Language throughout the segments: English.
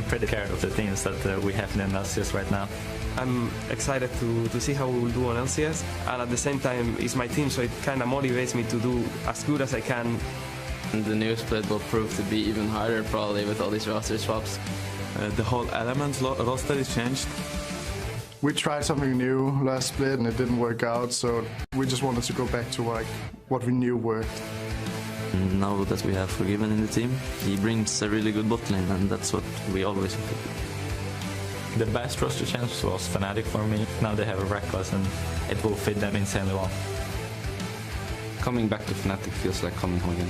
pretty scared of the teams that we have in LCS right now. I'm excited to see how we will do on LCS, and at the same time it's my team, so it kind of motivates me to do as good as I can. And the new split will prove to be even harder probably with all these roster swaps. The whole Elements roster is changed. We tried something new last split and it didn't work out, so we just wanted to go back to what we knew worked. Now that we have Forgiven in the team, he brings a really good bot lane, and that's what we always wanted. The best roster change was Fnatic for me. Now they have a Reckless and it will fit them insanely well. Coming back to Fnatic feels like coming home again.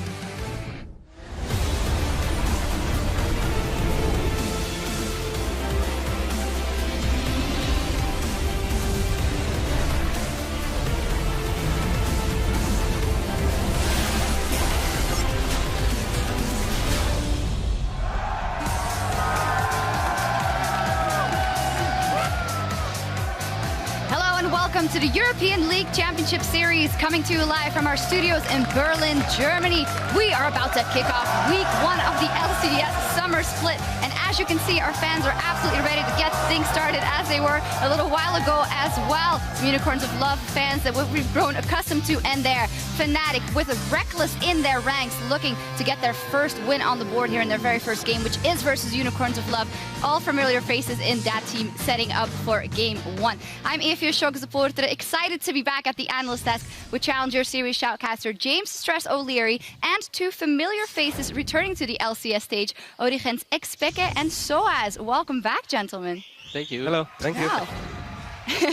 Welcome to the European League Championship Series, coming to you live from our studios in Berlin, Germany. We are about to kick off week 1 of the LCS Summer Split. And as you can see, our fans are absolutely ready to get things started, as they were a little while ago as well. Some Unicorns of Love fans that we've grown accustomed to, and there, Fnatic with a Reckless in their ranks, looking to get their first win on the board here in their very first game, which is versus Unicorns of Love. All familiar faces in that team setting up for game 1. I'm Evie Shock-supporter, excited to be back at the analyst desk with Challenger Series shoutcaster James Stress O'Leary and 2 familiar faces returning to the LCS stage, Origens Expeke and Soaz. Welcome back, gentlemen. Thank you. Hello, thank you.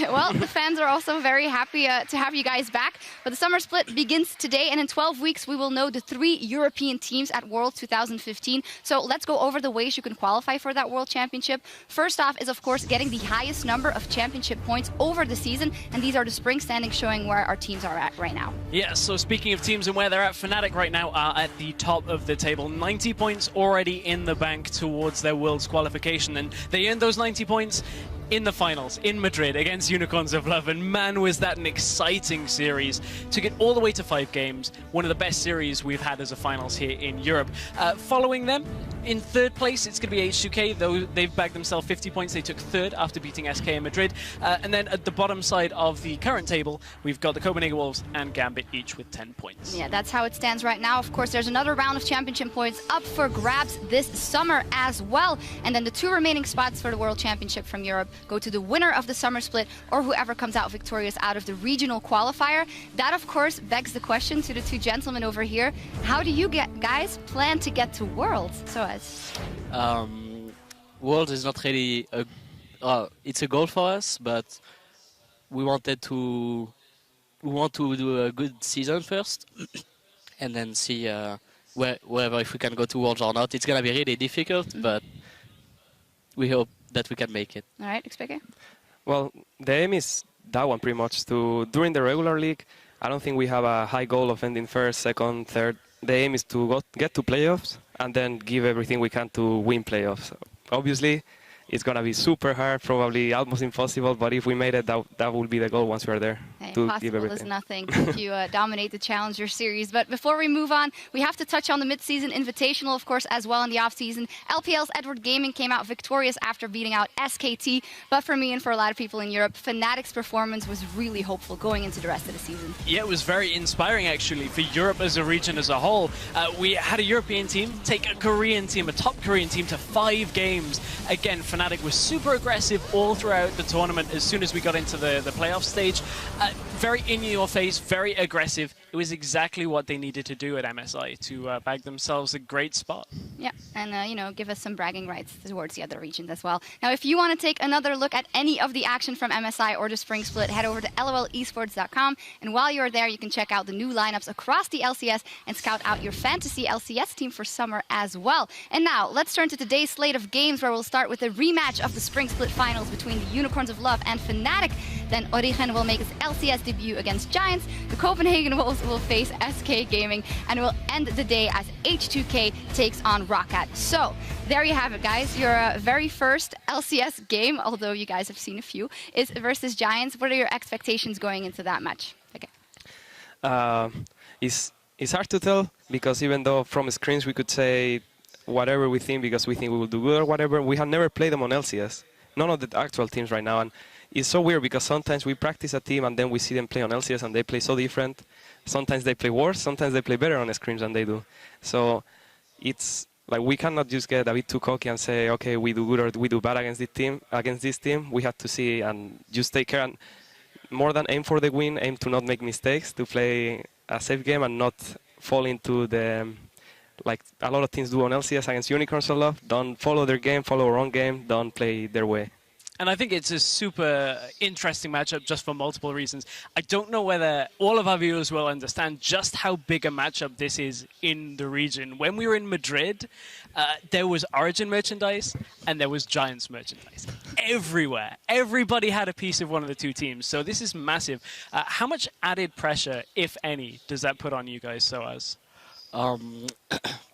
Well, the fans are also very happy to have you guys back. But the summer split begins today, and in 12 weeks we will know the 3 European teams at World 2015. So let's go over the ways you can qualify for that World Championship. First off is, of course, getting the highest number of championship points over the season, and these are the spring standings showing where our teams are at right now. Yeah, so speaking of teams and where they're at, Fnatic right now are at the top of the table. 90 points already in the bank towards their Worlds qualification, and they earned those 90 points in the finals in Madrid against Unicorns of Love, and man, was that an exciting series. Took it all the way to 5 games, one of the best series we've had as a finals here in Europe. Following them in 3rd place, it's going to be H2K, though they've bagged themselves 50 points. They took 3rd after beating SK in Madrid. And then at the bottom side of the current table, we've got the Copenhagen Wolves and Gambit, each with 10 points. Yeah, that's how it stands right now. Of course, there's another round of championship points up for grabs this summer as well. And then the 2 remaining spots for the World Championship from Europe go to the winner of the summer split, or whoever comes out victorious out of the regional qualifier. That, of course, begs the question to the 2 gentlemen over here. How do you guys plan to get to Worlds? So Worlds is not really it's a goal for us, but we want to do a good season first and then see wherever if we can go to Worlds or not. It's gonna be really difficult, but we hope that we can make it. All right, Expeke? Well, the aim is that one pretty much. During the regular league, I don't think we have a high goal of ending 1st, 2nd, 3rd. The aim is to get to playoffs and then give everything we can to win playoffs. Obviously, it's going to be super hard, probably almost impossible, but if we made it, that would be the goal once we're there. Hey, possible is nothing if you dominate the Challenger Series. But before we move on, we have to touch on the mid-season invitational, of course, as well in the off-season. LPL's Edward Gaming came out victorious after beating out SK2. But for me and for a lot of people in Europe, Fnatic's performance was really hopeful going into the rest of the season. Yeah, it was very inspiring, actually, for Europe as a region as a whole. We had a European team take a Korean team, a top Korean team, to 5 games. Again, Fnatic was super aggressive all throughout the tournament as soon as we got into the playoff stage. Very in your face, very aggressive. It was exactly what they needed to do at MSI to bag themselves a great spot. Yeah, and you know, give us some bragging rights towards the other regions as well. Now, if you want to take another look at any of the action from MSI or the Spring Split, head over to lolesports.com, and while you're there, you can check out the new lineups across the LCS and scout out your fantasy LCS team for summer as well. And now, let's turn to today's slate of games, where we'll start with a rematch of the Spring Split finals between the Unicorns of Love and Fnatic. Then Origen will make his LCS debut against Giants, the Copenhagen Wolves will face SK Gaming, and we'll end the day as H2K takes on Roccat. So, there you have it, guys. Your very first LCS game, although you guys have seen a few, is versus Giants. What are your expectations going into that match? Okay. It's hard to tell, because even though from screens we could say whatever we think because we think we will do good or whatever. We have never played them on LCS. None of the actual teams right now. And it's so weird because sometimes we practice a team and then we see them play on LCS and they play so different. Sometimes they play worse, sometimes they play better on the scrims than they do. So it's like we cannot just get a bit too cocky and say, okay, we do good or we do bad against this team. We have to see and just take care and more than aim for the win, aim to not make mistakes, to play a safe game and not fall into the, like a lot of teams do on LCS against Unicorns of Love. Don't follow their game, follow our own game, don't play their way. And I think it's a super interesting matchup just for multiple reasons. I don't know whether all of our viewers will understand just how big a matchup this is in the region. When we were in Madrid, there was Origin merchandise and there was Giants merchandise. Everywhere. Everybody had a piece of one of the two teams. So this is massive. How much added pressure, if any, does that put on you guys, Soaz?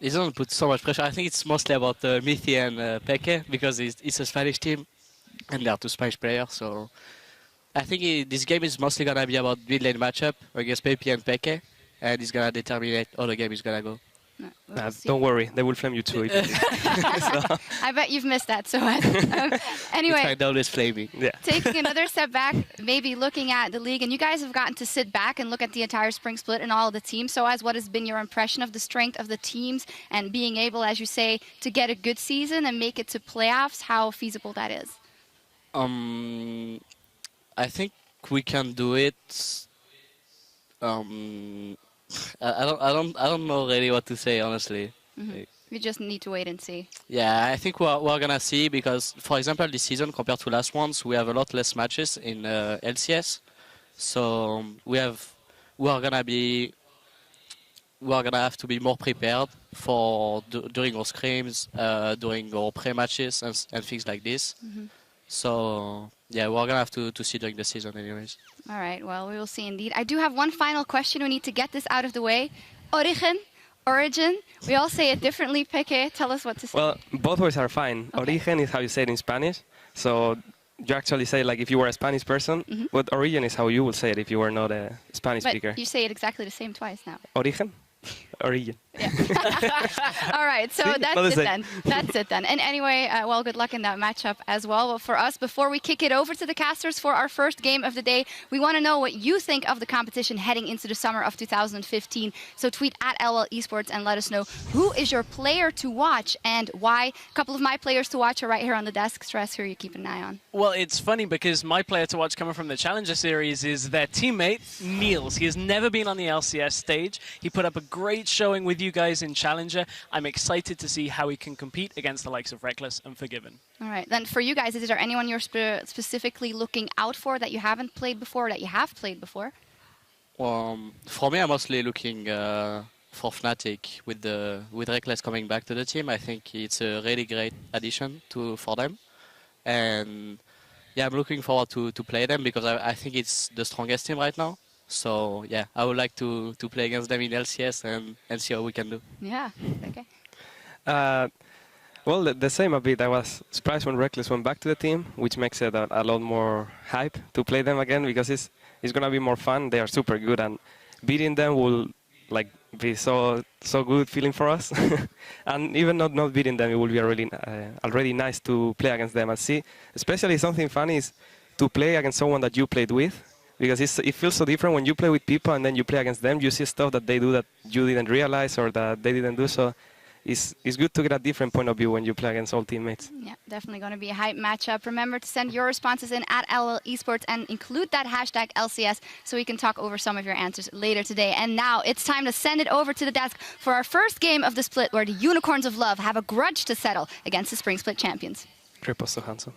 It doesn't put so much pressure. I think it's mostly about Mithi and Peke because it's a Spanish team. And they are two Spanish players, so I think this game is mostly going to be about mid lane matchup against Pepe and Peke, and it's going to determine how the game is going to go. Don't worry, they will flame you too. I bet you've missed that. So anyway, they always flame me. Yeah. Taking another step back, maybe looking at the league, and you guys have gotten to sit back and look at the entire spring split and all of the teams. So what has been your impression of the strength of the teams and being able, as you say, to get a good season and make it to playoffs? How feasible that is? I think we can do it. I don't know really what to say, honestly. Mm-hmm. We just need to wait and see. Yeah, I think we're gonna see because, for example, this season compared to last ones, we have a lot less matches in LCS. So we are gonna have to be more prepared for during our scrims, during our pre-matches and things like this. Mm-hmm. So, yeah, we're going to have to see during the season anyways. All right, well, we will see indeed. I do have one final question. We need to get this out of the way. Origin, we all say it differently. Peke, tell us what to say. Well, both ways are fine. Okay. Origen is how you say it in Spanish. So you actually say it like if you were a Spanish person, but origin is how you would say it if you were not a Spanish speaker. You say it exactly the same twice now. Origen? Origin. Yeah. All right, so that's it then. That's it then. And anyway, well, good luck in that matchup as well. But for us, before we kick it over to the casters for our first game of the day, we want to know what you think of the competition heading into the summer of 2015. So tweet at UOL Esports and let us know who is your player to watch and why. A couple of my players to watch are right here on the desk. Stress, who are you keeping an eye on? Well, it's funny because my player to watch coming from the Challenger Series is their teammate, Niels. He has never been on the LCS stage. He put up a great showing with you guys in Challenger. I'm excited to see how he can compete against the likes of Reckless and Forgiven. All right, then for you guys, is there anyone you're specifically looking out for that you haven't played before, that you have played before? For me, I'm mostly looking for Fnatic with Reckless coming back to the team. I think it's a really great addition for them. And yeah, I'm looking forward to play them because I think it's the strongest team right now. So yeah, I would like to play against them in LCS and see how we can do. Yeah, okay. Well, the same a bit. I was surprised when Reckless went back to the team, which makes it a lot more hype to play them again because it's going to be more fun. They are super good and beating them will like be so good feeling for us. And even not beating them, it will be already nice to play against them and see. Especially something funny is to play against someone that you played with. Because it feels so different when you play with people and then you play against them. You see stuff that they do that you didn't realize or that they didn't do. So it's good to get a different point of view when you play against all teammates. Yeah, definitely going to be a hype matchup. Remember to send your responses in at UOL Esports and include that hashtag LCS so we can talk over some of your answers later today. And now it's time to send it over to the desk for our first game of the split where the Unicorns of Love have a grudge to settle against the Spring Split champions. Kripo so handsome.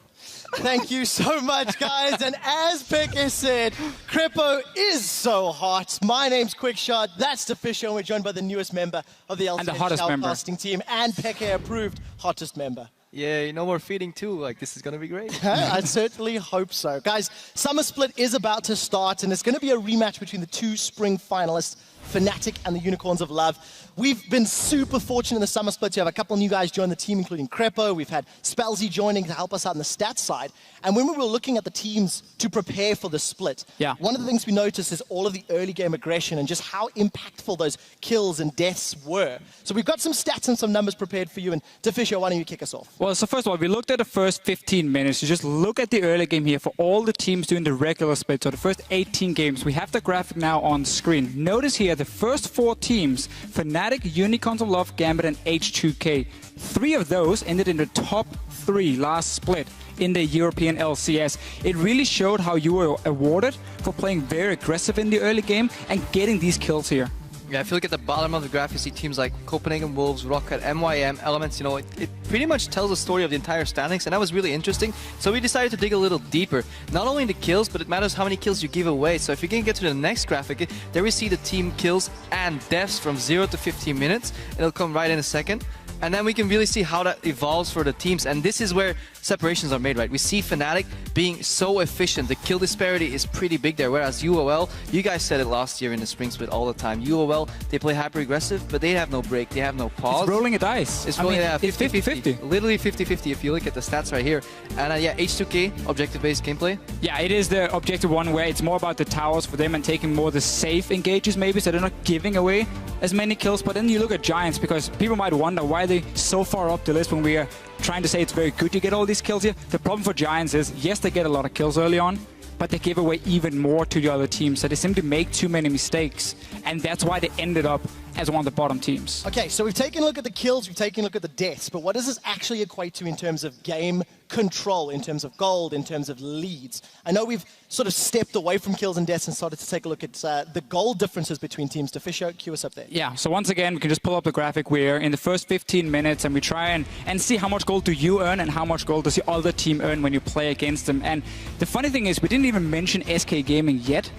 Thank you so much, guys. And as Peke said, Kripo is so hot. My name's Quickshot. That's the Fish Show. And we're joined by the newest member of the LCS shoutcasting team and Peke approved hottest member. Yeah, no more feeding too. Like, this is going to be great. I certainly hope so. Guys, Summer Split is about to start, and it's going to be a rematch between the two spring finalists Fnatic and the Unicorns of Love. We've been super fortunate in the summer split to have a couple of new guys join the team, including Crepo. We've had Spellsy joining to help us out on the stats side. And when we were looking at the teams to prepare for the split, one of the things we noticed is all of the early game aggression and just how impactful those kills and deaths were. So we've got some stats and some numbers prepared for you. And Deficio, why don't you kick us off? Well, so first of all, we looked at the first 15 minutes. You just look at the early game here for all the teams doing the regular split. So the first 18 games. We have the graphic now on screen. Notice here the first 4 teams, Fnatic, Unicorns of Love, Gambit, and H2K. 3 of those ended in the top 3 last split in the European LCS. It really showed how you were awarded for playing very aggressive in the early game and getting these kills here. Yeah, if you look at the bottom of the graph, you see teams like Copenhagen Wolves, Rocket, MYM, Elements. You know, it pretty much tells the story of the entire standings, and that was really interesting. So we decided to dig a little deeper. Not only in the kills, but it matters how many kills you give away. So if you can get to the next graphic, there we see the team kills and deaths from 0 to 15 minutes. It'll come right in a second. And then we can really see how that evolves for the teams. And this is where separations are made, right? We see Fnatic being so efficient. The kill disparity is pretty big there. Whereas UOL, you guys said it last year in the spring split all the time. UOL, they play hyper-aggressive, but they have no break. They have no pause. It's rolling a dice. It's rolling, it's 50-50. Literally 50-50 if you look at the stats right here. And yeah, H2K, objective-based gameplay. Yeah, it is the objective one where it's more about the towers for them and taking more the safe engages maybe, so they're not giving away as many kills. But then you look at Giants, because people might wonder why they so far up the list when we are trying to say it's very good to get all these kills here. The problem for Giants is, yes, they get a lot of kills early on, but they give away even more to the other teams. So they simply make too many mistakes. And that's why they ended up as one of the bottom teams. Okay, so we've taken a look at the kills, we've taken a look at the deaths, but what does this actually equate to in terms of game control, in terms of gold, in terms of leads? I know we've sort of stepped away from kills and deaths and started to take a look at the gold differences between teams. Deficio, cue us up there. Yeah, so once again, we can just pull up the graphic. We're in the first 15 minutes and we try and see how much gold do you earn and how much gold does the other team earn when you play against them. And the funny thing is, we didn't even mention SK Gaming yet,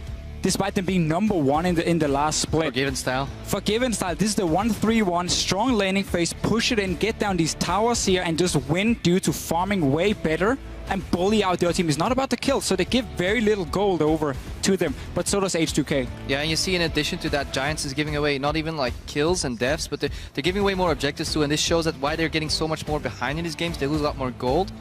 despite them being #1 in the last split. Forgiven style. Forgiven style. This is the 1-3-1, strong laning phase, push it in, get down these towers here and just win due to farming way better and bully out the other team. It's not about the kill, so they give very little gold over to them, but so does H2K. Yeah, and you see in addition to that, Giants is giving away not even like kills and deaths, but they're giving away more objectives too, and this shows that why they're getting so much more behind in these games. They lose a lot more gold.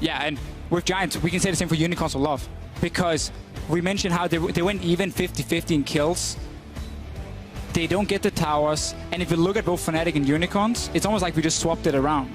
Yeah, and with Giants, we can say the same for Unicorns of Love, because we mentioned how they went even 50-50 in kills. They don't get the towers, and if you look at both Fnatic and Unicorns, it's almost like we just swapped it around.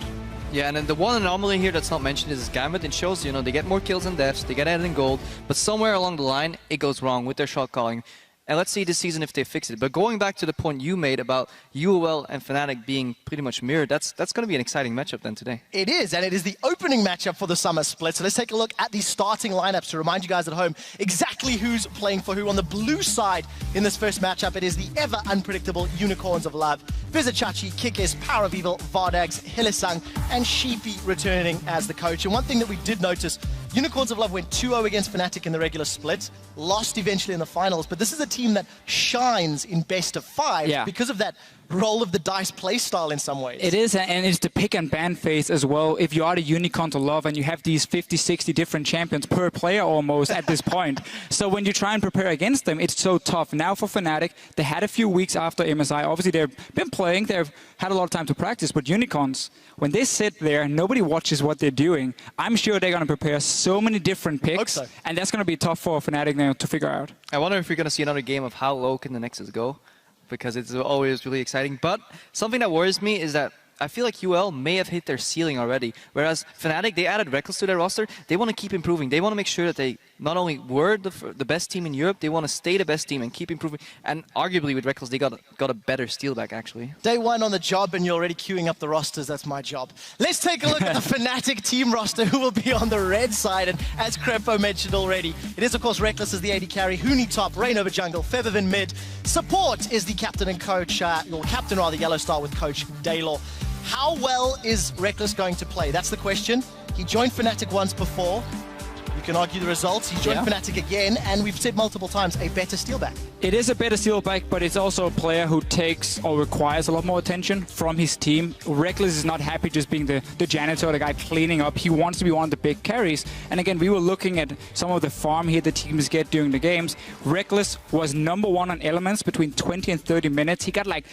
Yeah, and then the one anomaly here that's not mentioned is Gambit. It shows, you know, they get more kills and deaths, they get added in gold, but somewhere along the line, it goes wrong with their shot calling. And let's see this season if they fix it. But going back to the point you made about UOL and Fnatic being pretty much mirrored, that's going to be an exciting matchup then today. It is, and it is the opening matchup for the summer split. So let's take a look at the starting lineups to remind you guys at home exactly who's playing for who. On the blue side in this first matchup, it is the ever unpredictable Unicorns of Love. Vizichachi, Kikis, Power of Evil, Vardags, Hylissang, and Sheepy returning as the coach. And one thing that we did notice, Unicorns of Love went 2-0 against Fnatic in the regular split, lost eventually in the finals, but this is a team that shines in best of 5 because of that roll of the dice play style in some ways. It is, and it's the pick and ban phase as well. If you are the Unicorns of Love and you have these 50-60 different champions per player almost at this point. So when you try and prepare against them, it's so tough. Now for Fnatic, they had a few weeks after MSI. Obviously, they've been playing, they've had a lot of time to practice, but Unicorns, when they sit there, nobody watches what they're doing. I'm sure they're going to prepare so many different picks, and that's going to be tough for Fnatic now to figure out. I wonder if we're going to see another game of how low can the Nexus go, because it's always really exciting. But something that worries me is that I feel like UOL may have hit their ceiling already, whereas Fnatic, they added Reckless to their roster. They want to keep improving. They want to make sure that they not only were the best team in Europe, they want to stay the best team and keep improving. And arguably with Reckless, they got a better steal back, actually. Day 1 on the job, and you're already queuing up the rosters. That's my job. Let's take a look at the Fnatic team roster, who will be on the red side. And as Crepo mentioned already, it is, of course, Reckless as the AD carry, Huni top, Rain over jungle, Feathervin mid. Support is the captain and coach, or captain rather, Yellow Star with coach Daylor. How well is Reckless going to play? That's the question. He joined Fnatic once before. You can argue the results. He joined Fnatic again, and we've said multiple times, a better steelback. It is a better steelback, but it's also a player who takes or requires a lot more attention from his team. Reckless is not happy just being the janitor, the guy cleaning up. He wants to be one of the big carries. And again, we were looking at some of the farm here the teams get during the games. Reckless was #1 on elements between 20 and 30 minutes. He got like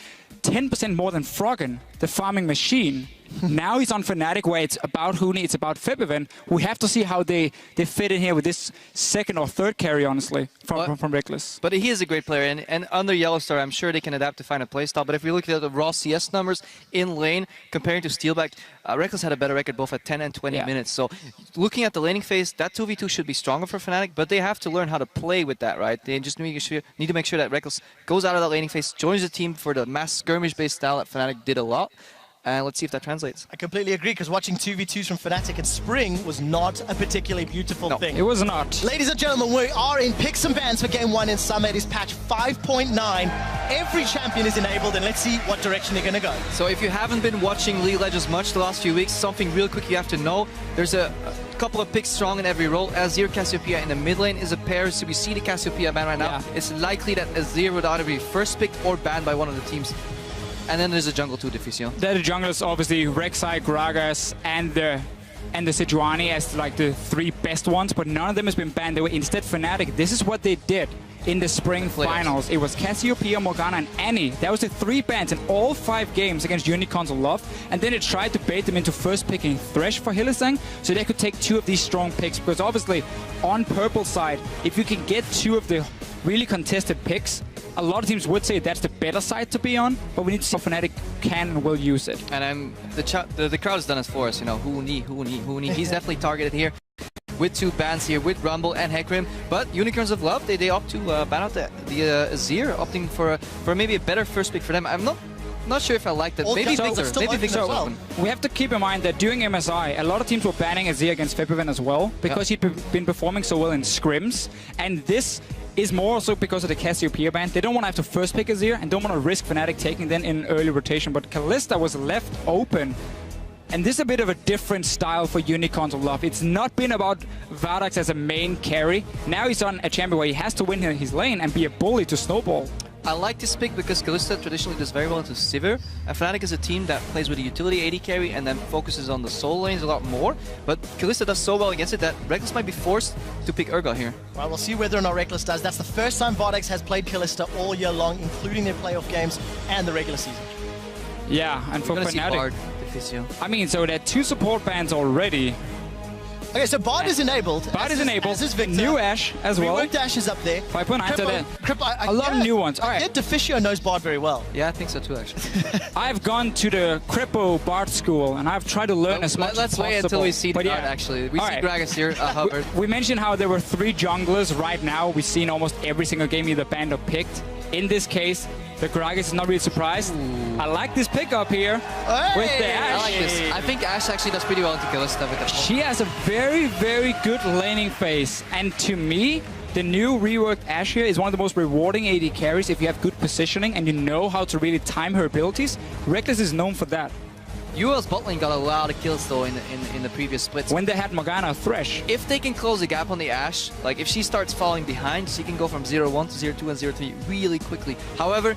10% more than Froggen, the farming machine. Now he's on Fnatic, where it's about Huni, it's about Febiven. We have to see how they fit in here with this second or third carry, honestly, from Reckless. But he is a great player, and under Yellowstar, I'm sure they can adapt to find a playstyle. But if we look at the raw CS numbers in lane, comparing to Steelback, Reckless had a better record both at 10 and 20 minutes. So looking at the laning phase, that 2v2 should be stronger for Fnatic, but they have to learn how to play with that, right? They just need to make sure that Reckless goes out of that laning phase, joins the team for the mass skirmish-based style that Fnatic did a lot. And let's see if that translates. I completely agree, because watching 2v2s from Fnatic at Spring was not a particularly beautiful thing. It was not. Ladies and gentlemen, we are in picks and bans for Game 1 in Summer. It is patch 5.9. Every champion is enabled, and let's see what direction they're going to go. So if you haven't been watching League of Legends much the last few weeks, something real quick you have to know. There's a couple of picks strong in every role. Azir Cassiopeia in the mid lane is a pair, so we see the Cassiopeia ban right now. It's likely that Azir would either be first picked or banned by one of the teams. And then there's a jungle too, Diffusion. The jungle is obviously Rek'Sai, Gragas, and the Sejuani as like the 3 best ones, but none of them has been banned. They were instead Fnatic. This is what they did in the spring finals. It was Cassiopeia, Morgana, and Annie. That was the 3 bans in all 5 games against Unicorns of Love, and then they tried to bait them into first picking Thresh for Hylissang, so they could take 2 of these strong picks, because obviously on purple side, if you can get 2 of the really contested picks, a lot of teams would say that's the better side to be on, but we need to see how Fnatic can and will use it. And the crowd has done it for us, you know, Huni. He's definitely targeted here with 2 bans here, with Rumble and Hecarim. But Unicorns of Love, they opt to ban out the Azir, opting for maybe a better first pick for them. I'm not sure if I like that. Maybe Victor. Well. We have to keep in mind that during MSI, a lot of teams were banning Azir against Febiven as well, because he'd been performing so well in scrims. And this is more also because of the Cassiopeia ban. They don't want to have to first pick Azir and don't want to risk Fnatic taking them in early rotation. But Kalista was left open. And this is a bit of a different style for Unicorns of Love. It's not been about Vardax as a main carry. Now he's on a champion where he has to win his lane and be a bully to snowball. I like this pick because Kalista traditionally does very well into Sivir, and Fnatic is a team that plays with a utility AD carry and then focuses on the solo lanes a lot more, but Kalista does so well against it that Reckless might be forced to pick Urgot here. Well, we'll see whether or not Reckless does. That's the first time Vardax has played Kalista all year long, including their playoff games and the regular season. Yeah, and for Fnatic, I mean, so there are 2 support bans already. Okay, so Bard is enabled. Bard is enabled. New Ashe as well. Reworked Ashe is up there. 5.9 to a lot of new ones. All right. Diffusion knows Bard very well. Yeah, I think so too, actually. I've gone to the Crippo Bard school, and I've tried to learn as much as possible. Let's wait until we see the Bard, actually. We see Gragas here, Hubbard. We mentioned how there were 3 junglers right now. We've seen almost every single game either banned or picked. In this case, the Gragas is not really surprised. Ooh. I like this pickup here with the Ashe. I like this. I think Ashe actually does pretty well into Kalista with that. She has a very, very good laning phase. And to me, the new reworked Ashe here is one of the most rewarding AD carries if you have good positioning and you know how to really time her abilities. Reckless is known for that. UOL's bot lane got a lot of kills though in the previous splits. When they had Morgana Thresh. If they can close the gap on the Ashe, like if she starts falling behind, she can go from 0-1 to 0-2 and 0-3 really quickly. However,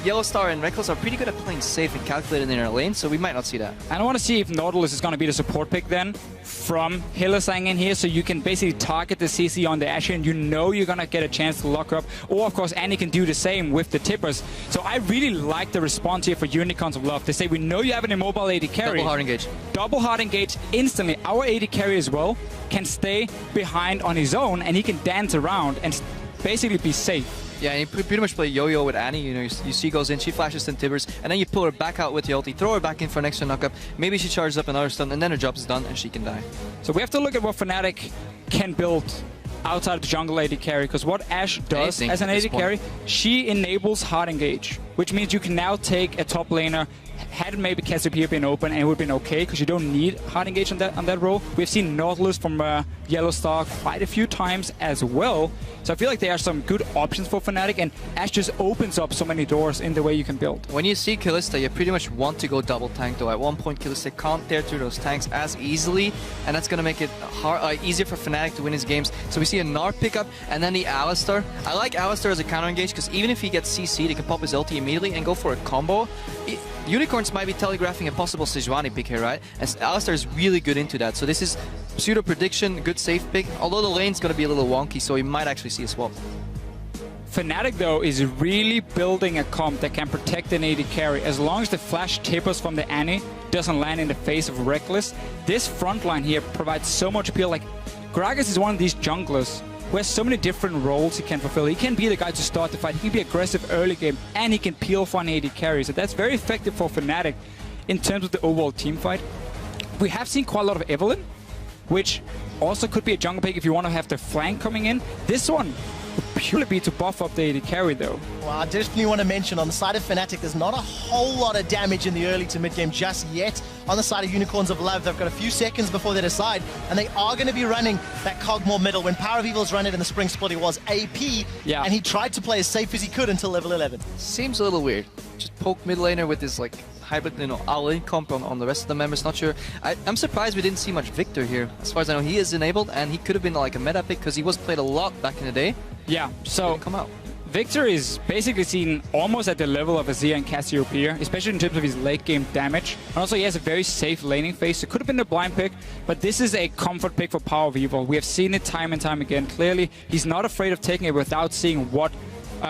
Yellowstar and Reckless are pretty good at playing safe and calculated in their lane, so we might not see that. And I want to see if Nautilus is going to be the support pick then from Hylissang in here, so you can basically target the CC on the Ashe and you know you're going to get a chance to lock her up. Or of course Annie can do the same with the tippers. So I really like the response here for Unicorns of Love. They say we know you have an immobile AD carry. Double hard engage. Double hard engage instantly. Our AD carry as well can stay behind on his own and he can dance around and basically be safe. Yeah, and you pretty much play yo-yo with Annie. You know, you see goes in, she flashes 10 tibbers, and then you pull her back out with the ulti, throw her back in for an extra knockup. Maybe she charges up another stun, and then her job is done, and she can die. So we have to look at what Fnatic can build outside of the jungle AD carry, because what Ashe does as an AD carry, she enables hard engage, which means you can now take a top laner. Had maybe Cassiopeia been open, and it would have been okay, because you don't need hard engage on that role. We've seen Nautilus from Yellow Star quite a few times as well. So I feel like there are some good options for Fnatic, and Ash just opens up so many doors in the way you can build. When you see Kalista, you pretty much want to go double tank, though. At one point, Kalista can't tear through those tanks as easily, and that's going to make it easier for Fnatic to win his games. So we see a Gnar pickup, and then the Alistar. I like Alistar as a counter engage, because even if he gets CC'd, he can pop his ulti immediately and go for a combo. Unicorns might be telegraphing a possible Sejuani pick here, right? And Alistar is really good into that. So this is pseudo prediction, good safe pick. Although the lane's going to be a little wonky, so you might actually see a swap. Fnatic, though, is really building a comp that can protect an AD carry. As long as the flash tapers from the Annie doesn't land in the face of Reckless, this front line here provides so much appeal. Like, Gragas is one of these junglers who has so many different roles he can fulfill. He can be the guy to start the fight, he can be aggressive early game, and he can peel for an AD carry. So that's very effective for Fnatic in terms of the overall team fight. We have seen quite a lot of Evelynn, which also could be a jungle pick if you want to have the flank coming in. This one would purely be to buff up the AD carry, though. Well, I definitely want to mention on the side of Fnatic, there's not a whole lot of damage in the early to mid game just yet. On the side of Unicorns of Love, they've got a few seconds before they decide, and they are going to be running that Cogmore middle. When Power of Evil's run it in the spring split, it was AP, and he tried to play as safe as he could until level 11. Seems a little weird. Just poke mid laner with this like hybrid, all-in comp on the rest of the members. Not sure. I'm surprised we didn't see much Victor here. As far as I know, he is enabled, and he could have been like a meta pick because he was played a lot back in the day. Yeah, so come out. Victor is basically seen almost at the level of Azir and Cassiopeia, especially in terms of his late game damage. And also he has a very safe laning phase. It could have been a blind pick, but this is a comfort pick for Power of Evil. We have seen it time and time again. Clearly, he's not afraid of taking it without seeing what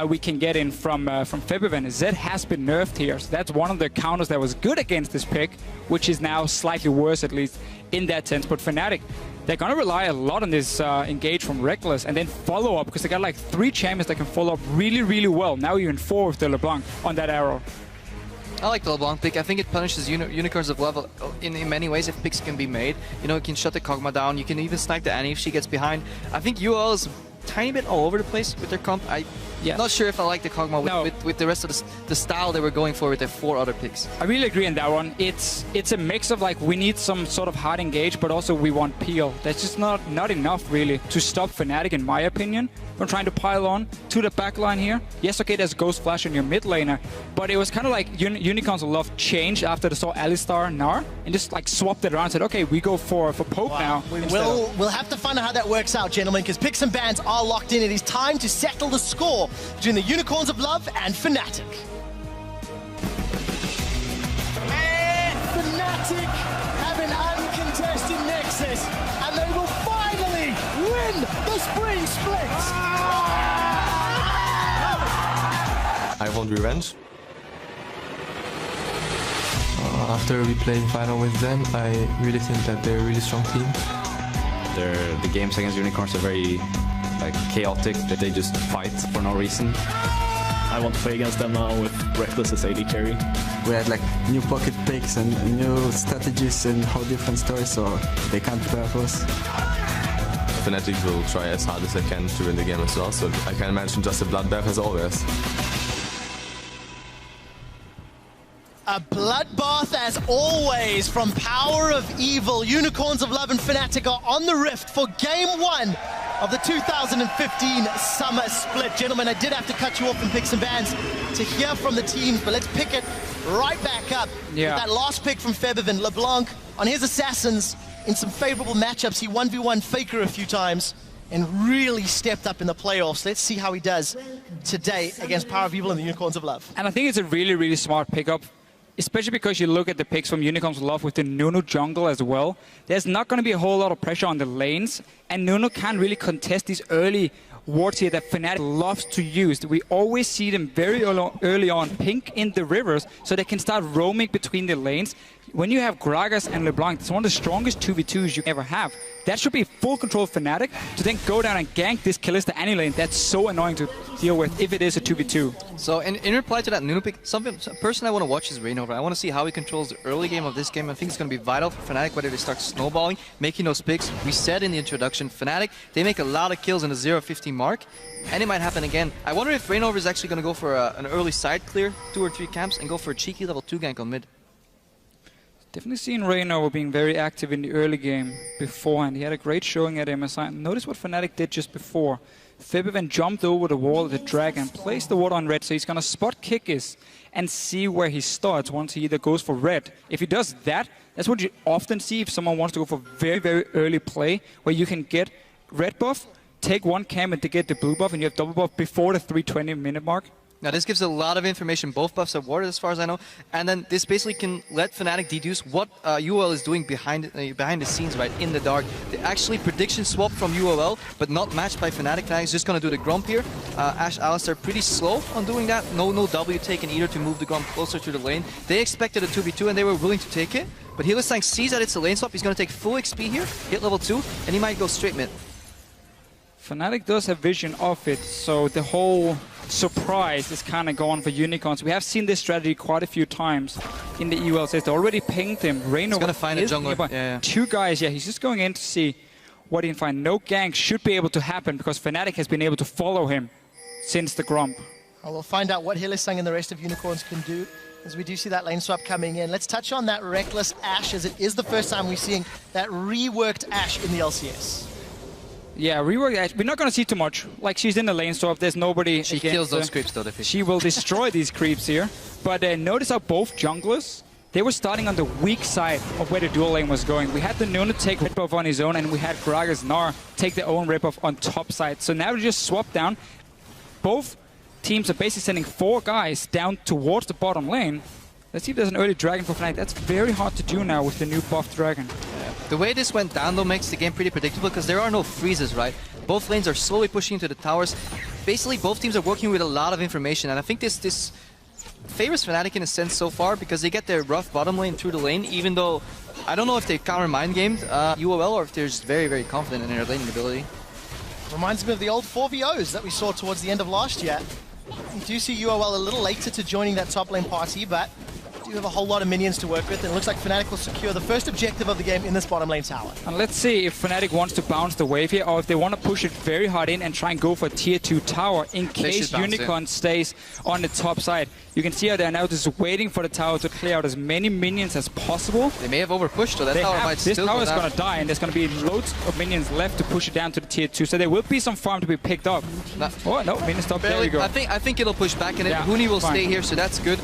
we can get in from Febiven. Zed has been nerfed here, so that's one of the counters that was good against this pick, which is now slightly worse, at least in that sense. But Fnatic, they're going to rely a lot on this engage from Reckless and then follow up, because they got like 3 champions that can follow up really, really well. Now even 4 with the LeBlanc on that arrow. I like the LeBlanc pick. I think it punishes Unicorns of Love in many ways if picks can be made. You know, you can shut the Kog'Maw down. You can even snipe the Annie if she gets behind. I think UOL is a tiny bit all over the place with their comp. Not sure if I like the Kog'Maw with the rest of the style they were going for with their 4 other picks. I really agree on that one. It's a mix of like, we need some sort of hard engage, but also we want peel. That's just not enough really to stop Fnatic, in my opinion, from trying to pile on to the backline here. Yes, okay, there's Ghost Flash in your mid laner, but it was kind of like Unicorns of Love changed after they saw Alistar Gnar and just like swapped it around and said, okay, we go for poke now. We'll have to find out how that works out, gentlemen, because picks and bans are locked in. It is time to settle the score between the Unicorns of Love and Fnatic. And Fnatic have an uncontested Nexus, and they will finally win the spring split. I want revenge. After we played final with them, I really think that they're a really strong team. The games against Unicorns are very chaotic. They just fight for no reason. I want to play against them now with Reckless as AD carry. We had like new pocket picks and new strategies and whole different stories, so they can't prepare for us. Fnatic will try as hard as they can to win the game as well, so I can imagine just a bloodbath as always. A bloodbath as always from Power of Evil. Unicorns of Love and Fnatic are on the rift for Game 1 of the 2015 Summer Split. Gentlemen, I did have to cut you off in picks and bans to hear from the teams, but let's pick it right back up. Yeah. With that last pick from Febiven, LeBlanc on his Assassins in some favorable matchups. He 1v1 Faker a few times and really stepped up in the playoffs. Let's see how he does today against Power of Evil and the Unicorns of Love. And I think it's a really, really smart pickup, especially because you look at the picks from Unicorns of Love with the Nunu jungle as well. There's not going to be a whole lot of pressure on the lanes, and Nunu can't really contest these early wards here that Fnatic loves to use. We always see them very early on pink in the rivers, so they can start roaming between the lanes. when you have Gragas and LeBlanc, it's one of the strongest 2v2s you ever have. That should be full control Fnatic to then go down and gank this Kalista any lane. That's so annoying to deal with if it is a 2v2. So in reply to that Nunu pick, a person I want to watch is Reignover. I want to see how he controls the early game of this game. I think it's going to be vital for Fnatic whether they start snowballing, making those picks. We said in the introduction, Fnatic, they make a lot of kills in the 0-15 mark. And it might happen again. I wonder if Reignover is actually going to go for an early side clear, 2 or 3 camps, and go for a cheeky level 2 gank on mid. Definitely seen Reignover being very active in the early game beforehand. He had a great showing at MSI. Notice what Fnatic did just before. Febiven jumped over the wall of the dragon, placed the water on red, so he's going to spot Kikis and see where he starts once he either goes for red. If he does that, that's what you often see if someone wants to go for very, very early play, where you can get red buff, take 1 camp and to get the blue buff, and you have double buff before the 320-minute mark. Now this gives a lot of information. Both buffs are warded as far as I know. And then this basically can let Fnatic deduce what UOL is doing behind the scenes, right, in the dark. They actually prediction swap from UOL, but not matched by Fnatic. Fnatic is just going to do the Gromp here. Ashe, Alistar pretty slow on doing that. No W taken either to move the Gromp closer to the lane. They expected a 2v2 and they were willing to take it. But hygglesang sees that it's a lane swap. He's going to take full XP here, hit level 2, and he might go straight mid. Fnatic does have vision of it, so the whole surprise is kind of gone for Unicorns. We have seen this strategy quite a few times in the EU LCS. They already pinged him. Reignover He's going to find a jungler. Yeah. 2 guys, yeah, he's just going in to see what he can find. No gank should be able to happen because Fnatic has been able to follow him since the Gromp. Well, we'll find out what hygglesang and the rest of Unicorns can do as we do see that lane swap coming in. Let's touch on that reckless Ashe, as it is the first time we're seeing that reworked Ashe in the LCS. Yeah, rework Ashe. We're not going to see too much. Like, she's in the lane, so if there's nobody She kills those creeps, though. She will destroy these creeps here. But notice how both junglers, they were starting on the weak side of where the dual lane was going. We had the Nunu take red buff on his own, and we had Gragas Gnar take their own red buff on top side. So now we just swap down. Both teams are basically sending 4 guys down towards the bottom lane. Let's see if there's an early dragon for Fnatic. That's very hard to do now with the new buff dragon. The way this went down, though, makes the game pretty predictable because there are no freezes, right? Both lanes are slowly pushing into the towers. Basically, both teams are working with a lot of information, and I think this favors Fnatic in a sense so far because they get their rough bottom lane through the lane, even though I don't know if they counter mind gamed UOL or if they're just very, very confident in their laning ability. Reminds me of the old 4v0s that we saw towards the end of last year. You do see UOL a little later to joining that top lane party, but do have a whole lot of minions to work with, and it looks like Fnatic will secure the first objective of the game in this bottom lane tower. And let's see if Fnatic wants to bounce the wave here, or if they want to push it very hard in and try and go for a tier 2 tower in case Unicorn stays on the top side. You can see how they're now just waiting for the tower to clear out as many minions as possible. They may have overpushed, so that tower might still go down. This tower is going to die, and there's going to be loads of minions left to push it down to the tier 2. So there will be some farm to be picked up. Oh, no, minion stop. There we go. I think it'll push back, and Huni will stay here, so that's good.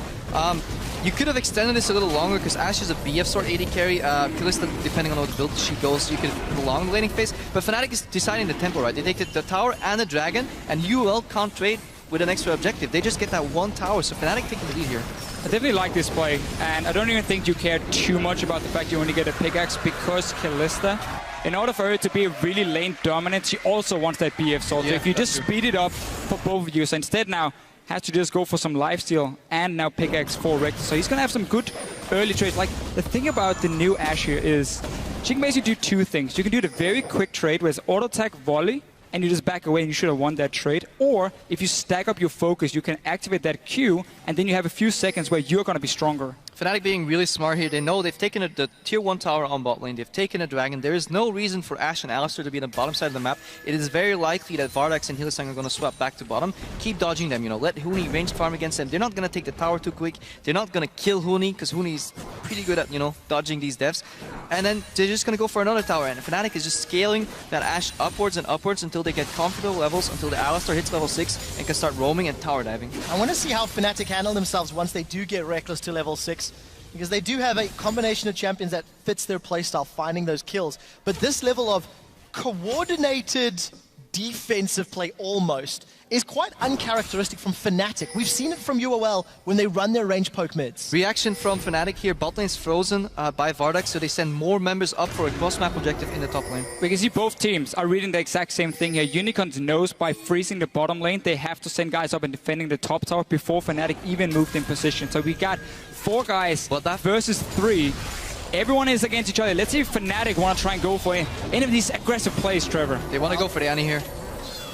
You could have extended this a little longer because Ashe is a BF sort AD carry. Kalista, depending on what build she goes, you could prolong the laning phase. But Fnatic is deciding the tempo, right? They take the tower and the dragon, and UOL can't trade with an extra objective. They just get that 1 tower, so Fnatic taking the lead here. I definitely like this play, and I don't even think you care too much about the fact you only get a pickaxe because Kalista, in order for her to be really lane dominant, she also wants that BF sword. So if you just speed it up for both of you, so instead now has to just go for some lifesteal and now pickaxe for Rector. So he's going to have some good early trades. Like, the thing about the new Ashe here is she can basically do 2 things. You can do the very quick trade where it's auto attack volley and you just back away and you should have won that trade. Or if you stack up your focus, you can activate that Q and then you have a few seconds where you're going to be stronger. Fnatic being really smart here. They know they've taken the tier 1 tower on bot lane. They've taken a dragon. There is no reason for Ashe and Alistar to be on the bottom side of the map. It is very likely that Vardax and hygglesang are going to swap back to bottom. Keep dodging them, you know. Let Huni range farm against them. They're not going to take the tower too quick. They're not going to kill Huni because Huni's pretty good at, you know, dodging these devs. And then they're just going to go for another tower. And Fnatic is just scaling that Ashe upwards and upwards until they get comfortable levels, until the Alistar hits level 6 and can start roaming and tower diving. I want to see how Fnatic handle themselves once they do get Reckless to level 6. Because they do have a combination of champions that fits their playstyle, finding those kills. But this level of coordinated defensive play almost is quite uncharacteristic from Fnatic. We've seen it from UOL when they run their range poke mids. Reaction from Fnatic here. Bot lane's frozen by Vardax, so they send more members up for a cross-map objective in the top lane. We can see both teams are reading the exact same thing here. Unicorns knows by freezing the bottom lane, they have to send guys up and defending the top tower before Fnatic even moved in position. So we got 4 guys versus 3. Everyone is against each other. Let's see if Fnatic want to try and go for any of these aggressive plays, Trevor. They want to go for the Annie here.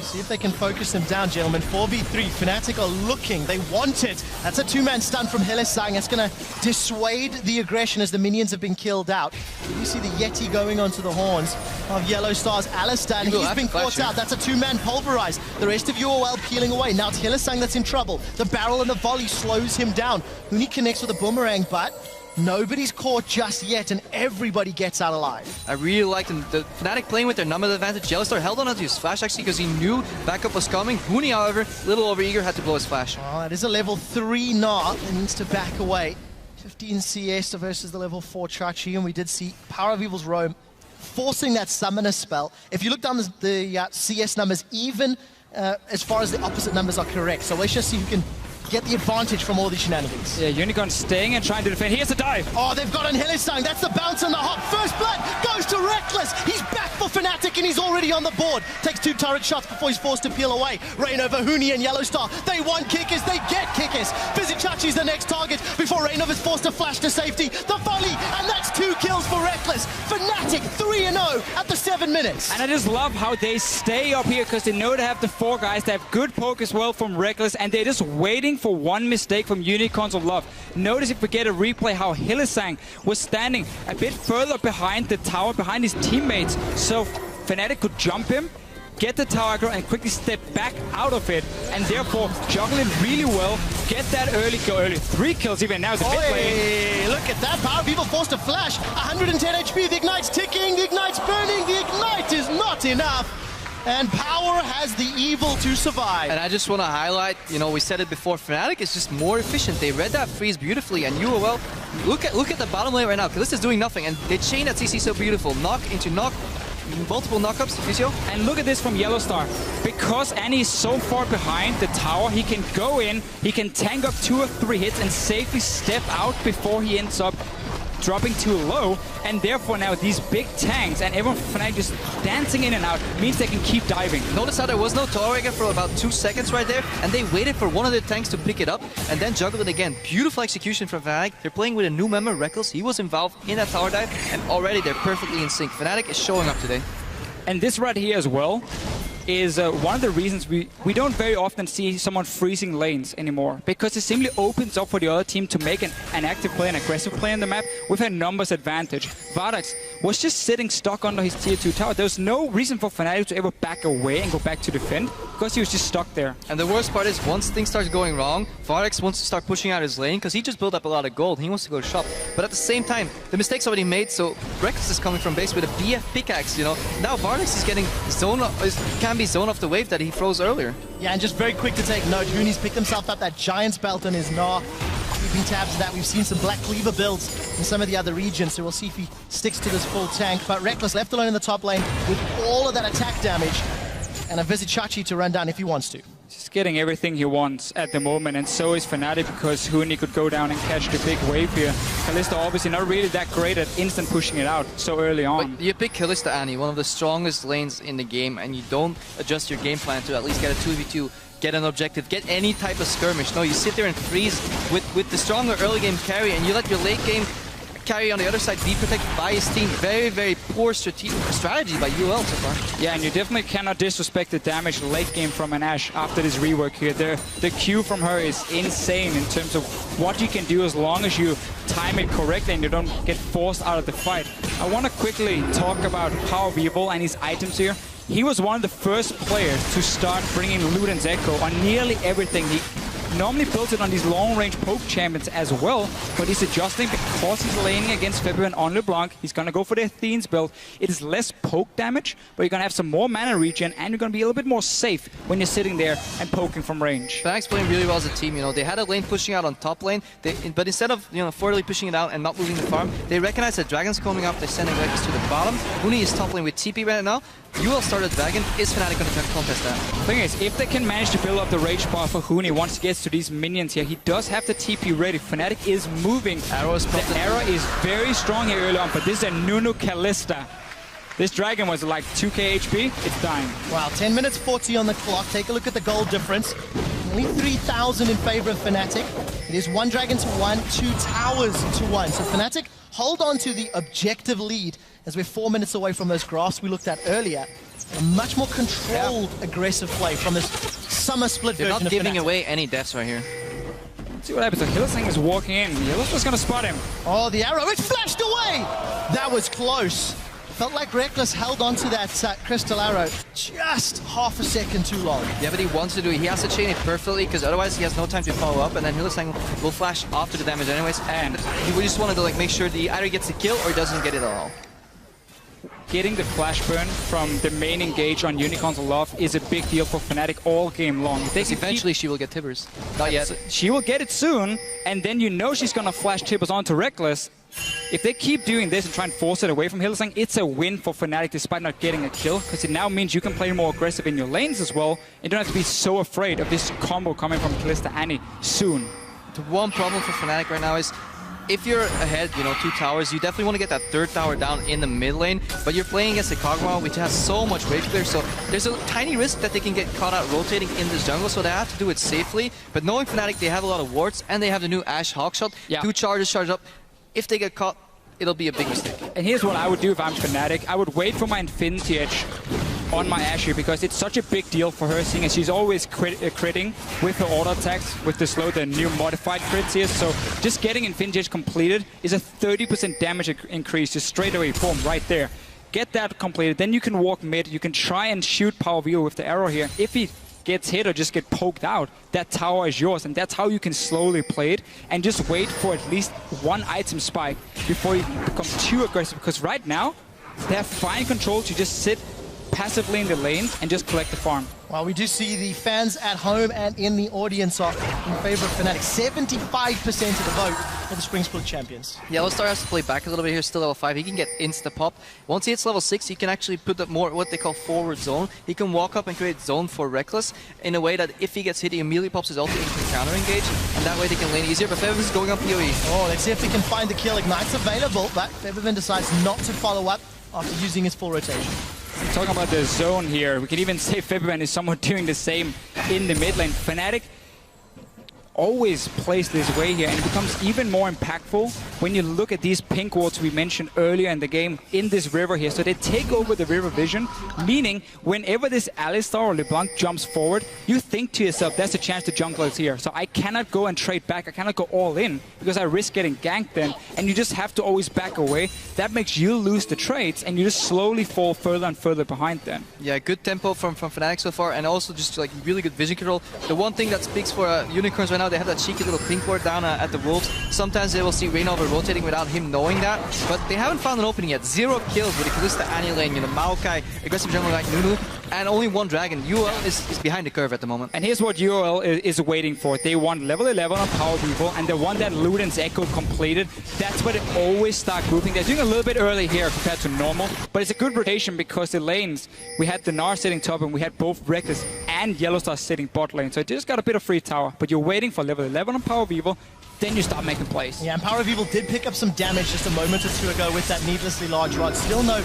See if they can focus them down, gentlemen. 4v3. Fnatic are looking. They want it. That's a 2-man stun from highl. That's going to dissuade the aggression as the minions have been killed out. You see the Yeti going onto the horns of Yellow Star's Alistar, and he's been caught out. That's a 2-man pulverize. The rest of UOL peeling away. Now it's highl that's in trouble. The barrel and the volley slows him down. Huni connects with a boomerang, but nobody's caught just yet, and everybody gets out alive. I really liked them. The Fnatic playing with their numbers advantage. Yellowstar held on to his flash actually because he knew backup was coming. Huni, however, a little overeager, had to blow his flash. Oh, it is a level 3 Gnar that needs to back away. 15 CS versus the level 4 Chachi, and we did see Power of Evil's Roam forcing that Summoner spell. If you look down the CS numbers, even as far as the opposite numbers are correct. So let's just see who can get the advantage from all these shenanigans. Yeah, Unicorn staying and trying to defend. Here's the dive. Oh, they've got an highl. That's the bounce and the hop. First blood goes to Reckless. He's back for Fnatic and he's already on the board. Takes 2 turret shots before he's forced to peel away. Rain over Huni and Yellow Star. They want kickers. They get kickers. Vizichachi's the next target before Rainov is forced to flash to safety. The volley, and that's 2 kills for Reckless. Fnatic 3-0 at the 7 minutes. And I just love how they stay up here because they know they have the 4 guys. They have good poke as well from Reckless, and they're just waiting for one mistake from Unicorns of Love. Notice if we get a replay how highl was standing a bit further behind the tower, behind his teammates, so Fnatic could jump him, get the tower aggro, and quickly step back out of it, and therefore juggle it really well, get that early kill, 3 kills even now. It's a bit late. Look at that, Power People forced to flash, 110 HP, the Ignite's ticking, the Ignite's burning, the Ignite is not enough. And Power has the evil to survive. And I just want to highlight, you know, we said it before, Fnatic is just more efficient. They read that freeze beautifully, and UOL, look at the bottom lane right now. Kalista is doing nothing, and they chain that CC so beautiful. Knock into knock, multiple knockups, Physio. And look at this from Yellow Star. Because Annie is so far behind the tower, he can go in, he can tank up 2 or 3 hits and safely step out before he ends up dropping too low, and therefore now these big tanks and everyone from Fnatic just dancing in and out means they can keep diving. Notice how there was no tower rigger for about 2 seconds right there, and they waited for one of the tanks to pick it up and then juggle it again. Beautiful execution from Fnatic. They're playing with a new member, Reckless. He was involved in that tower dive, and already they're perfectly in sync. Fnatic is showing up today. And this right here as well is one of the reasons we don't very often see someone freezing lanes anymore, because it simply opens up for the other team to make an active play, an aggressive play on the map with a numbers advantage. Vardax was just sitting stuck under his tier 2 tower. There was no reason for Fnatic to ever back away and go back to defend, because he was just stuck there. And the worst part is, once things start going wrong, Vardax wants to start pushing out his lane because he just built up a lot of gold. He wants to go to shop. But at the same time, the mistake's already made, so Reckless is coming from base with a BF pickaxe, you know. Now Vardax is getting can be zone off the wave that he froze earlier. Yeah, and just very quick to take note, Huni's picked himself up that Giant's belt on his Gnar. Keeping tabs of that. We've seen some Black Cleaver builds in some of the other regions, so we'll see if he sticks to this full tank. But Reckless left alone in the top lane with all of that attack damage, and a Vizichachi to run down if he wants to. He's getting everything he wants at the moment, and so is Fnatic, because Huni could go down and catch the big wave here. Kalista obviously not really that great at instant pushing it out so early on. But you pick Kalista, Annie, one of the strongest lanes in the game, and you don't adjust your game plan to at least get a 2v2, get an objective, get any type of skirmish. No, you sit there and freeze with the stronger early game carry, and you let your late game carry on the other side be protected by his team. Very, very poor strategy by UOL so far. Yeah, and you definitely cannot disrespect the damage late game from an Ashe after this rework here. The Q from her is insane in terms of what you can do as long as you time it correctly and you don't get forced out of the fight. I want to quickly talk about Power of Evil and his items here. He was one of the first players to start bringing Luden's Echo on nearly everything. He normally built it on these long-range poke champions as well, but he's adjusting because he's laning against Fabian on LeBlanc. He's going to go for the Athene's build. It is less poke damage, but you're going to have some more mana regen, and you're going to be a little bit more safe when you're sitting there and poking from range. Fnatic's playing really well as a team. You know, they had a lane pushing out on top lane, but instead of, you know, forwardly pushing it out and not moving the farm, they recognize that Dragon's coming up. They're sending Reckless to the bottom. Huni is top lane with TP right now. UOL started Dragon. Is Fnatic going to contest that? The thing is, if they can manage to build up the rage bar for Huni once he gets to these minions here, he does have the TP ready. Fnatic is moving. The arrow is very strong here early on, but this is a Nunu Kalista. This dragon was like 2k HP, it's dying. Wow, 10 minutes 40 on the clock. Take a look at the gold difference. Only 3,000 in favor of Fnatic. It is 1 dragon to 1, 2 towers to 1. So Fnatic hold on to the objective lead as we're 4 minutes away from those graphs we looked at earlier. A much more controlled, aggressive play from this summer split version of Fnatic. They're not giving away any deaths right here. Let's see what happens. So hylissang is walking in. Yellow's going to spot him. Oh, the arrow, it flashed away! That was close. Felt like Rekkles held on to that crystal arrow just half a second too long. Yeah, but he wants to do it. He has to chain it perfectly because otherwise he has no time to follow up, and then hylissang will flash after the damage anyways, and he just wanted to like make sure he either gets the kill or he doesn't get it at all. Getting the flash burn from the main engage on Unicorns of Love is a big deal for Fnatic all game long. Eventually she will get Tibbers. Not yet. She will get it soon, and then you know she's going to flash Tibbers onto Rekkles. If they keep doing this and try and force it away from hylissang, it's a win for Fnatic despite not getting a kill, because it now means you can play more aggressive in your lanes as well, and you don't have to be so afraid of this combo coming from Kalista Annie soon. The one problem for Fnatic right now is if you're ahead, 2 towers, you definitely want to get that 3rd tower down in the mid lane, but you're playing against a Kog'Maw which has so much wave clear, so there's a tiny risk that they can get caught out rotating in this jungle, so they have to do it safely. But knowing Fnatic, they have a lot of wards, and they have the new Ashe Hawkshot, 2 charges charge up. If they get caught, it'll be a big mistake. And here's what I would do if I'm Fnatic. I would wait for my Infinity Edge on my Ashe here, because it's such a big deal for her, seeing as she's always critting with her auto attacks, with the new modified crits here. So just getting Infinity Edge completed is a 30% damage increase just straight away, boom, right there. Get that completed, then you can walk mid, you can try and shoot Power Wheel with the arrow here. If he gets hit or just get poked out, that tower is yours, and that's how you can slowly play it and just wait for at least 1 item spike before you become too aggressive, because right now they have fine control to just sit passively in the lanes and just collect the farm. Well, we do see the fans at home and in the audience are in favor of Fnatic. 75% of the vote for the Spring Split champions. Yellowstar has to play back a little bit here, still level 5. He can get insta-pop. Once he hits level 6, he can actually put up more what they call forward zone. He can walk up and create zone for Rekkles in a way that if he gets hit, he immediately pops his ulti and can counter-engage, and that way they can lane easier. But Febiven is going on PoE. Oh, let's see if they can find the kill. Ignite's available, but Febiven decides not to follow up after using his full rotation. Talking about the zone here, we can even say Febiven is somewhat doing the same in the mid lane. Fnatic always plays this way here, and it becomes even more impactful when you look at these pink wards we mentioned earlier in the game in this river here. So they take over the river vision, meaning whenever this Alistar or LeBlanc jumps forward, you think to yourself, there's a chance the jungler is here. So I cannot go and trade back, I cannot go all in, because I risk getting ganked then, and you just have to always back away. That makes you lose the trades, and you just slowly fall further and further behind then. Yeah, good tempo from Fnatic so far, and also just like really good vision control. The one thing that speaks for Unicorns right now, they have that cheeky little pink ward down at the Wolves. Sometimes they will see Reignover rotating without him knowing that, but they haven't found an opening yet. 0 kills with the Kalista Annie lane, Maokai, aggressive jungle like Nunu, and only 1 dragon. UOL is behind the curve at the moment. And here's what UOL is waiting for. They want level 11 on Power People, and they want that Luden's Echo completed. That's where they always start moving. They're doing a little bit early here compared to normal, but it's a good rotation because the lanes, we had the Gnar sitting top, and we had both Rekkles and Yellowstar sitting bot lane. So it just got a bit of free tower, but you're waiting for level 11 on Power People, then you start making plays. Yeah, and Power of Evil did pick up some damage just a moment or two ago with that needlessly large rod. Still no,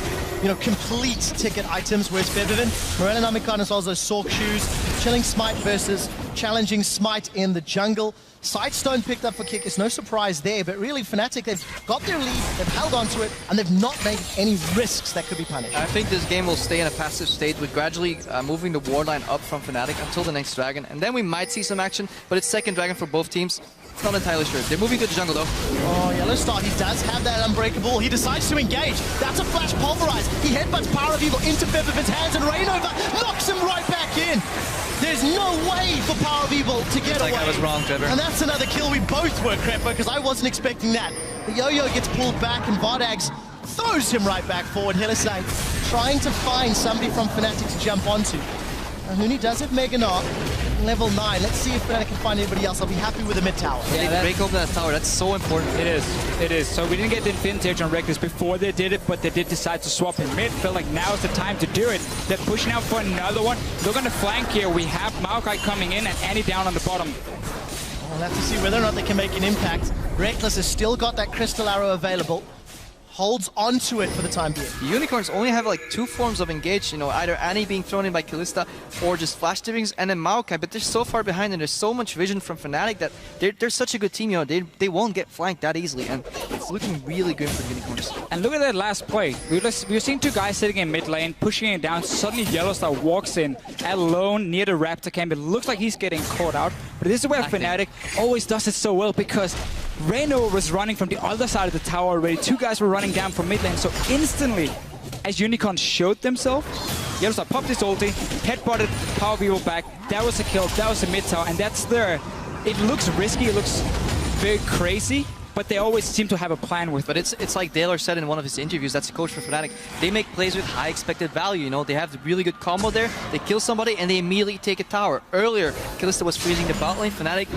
complete ticket items, whereas Febiven, Morello Namikan as well as those Sork shoes, Chilling Smite versus Challenging Smite in the jungle. Sightstone picked up for Kick, it's no surprise there, but really Fnatic, they've got their lead, they've held on to it, and they've not made any risks that could be punished. I think this game will stay in a passive state with gradually moving the ward line up from Fnatic until the next dragon, and then we might see some action, but it's second dragon for both teams. Not entirely sure. They're moving to the jungle though. Oh, Yellowstar, he does have that Unbreakable. He decides to engage. That's a flash pulverize. He headbutts Power of Evil into Febiven's hands, and Reignover knocks him right back in. There's no way for Power of Evil to get away. I was wrong, Trevor. And that's another kill we both were, Crepper, because I wasn't expecting that. The Yo-Yo gets pulled back, and Vardags throws him right back forward. hylissang trying to find somebody from Fnatic to jump onto. Huni does it, Mega Knock. Level 9. Let's see if Fnatic can find anybody else. I'll be happy with the mid tower. Yeah, they break open that tower. That's so important. It is. It is. So we didn't get the Infinity Edge on Reckless before they did it, but they did decide to swap in mid. Felt like now is the time to do it. They're pushing out for another one. Look on the flank here. We have Maokai coming in and Annie down on the bottom. We'll have to see whether or not they can make an impact. Reckless has still got that Crystal Arrow available. Holds onto it for the time being. The Unicorns only have like 2 forms of engage, you know, either Annie being thrown in by Kalista or just flash tippings, and then Maokai, but they're so far behind and there's so much vision from Fnatic that they're such a good team, you know, they won't get flanked that easily, and it's looking really good for the Unicorns. And look at that last play. We were seeing 2 guys sitting in mid lane, pushing it down. Suddenly Yellowstar walks in alone near the Raptor camp. It looks like he's getting caught out, but this is where Fnatic always does it so well, because Reno was running from the other side of the tower already. 2 guys were running down from mid lane, so instantly, as Unicorns showed themselves, Yellowstar popped his ulti, headbutted Power Weevil back. That was a kill, that was a mid tower, and that's there. It looks risky, it looks very crazy, but they always seem to have a plan with it. But it's like Daylor said in one of his interviews, that's the coach for Fnatic, they make plays with high expected value, you know, they have the really good combo there, they kill somebody and they immediately take a tower. Earlier, Kalista was freezing the bot lane, Fnatic,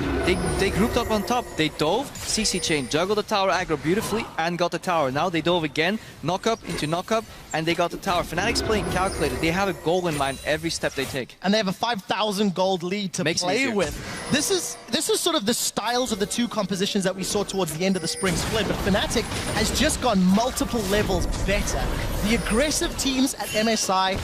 they grouped up on top, they dove, CC chain, juggled the tower aggro beautifully and got the tower. Now they dove again, knock up into knock up, and they got the tower. Fnatic's playing calculated, they have a goal in mind every step they take. And they have a 5,000 gold lead to play with. This is sort of the styles of the 2 compositions that we saw towards the end of the spring split, but Fnatic has just gone multiple levels better. The aggressive teams at MSI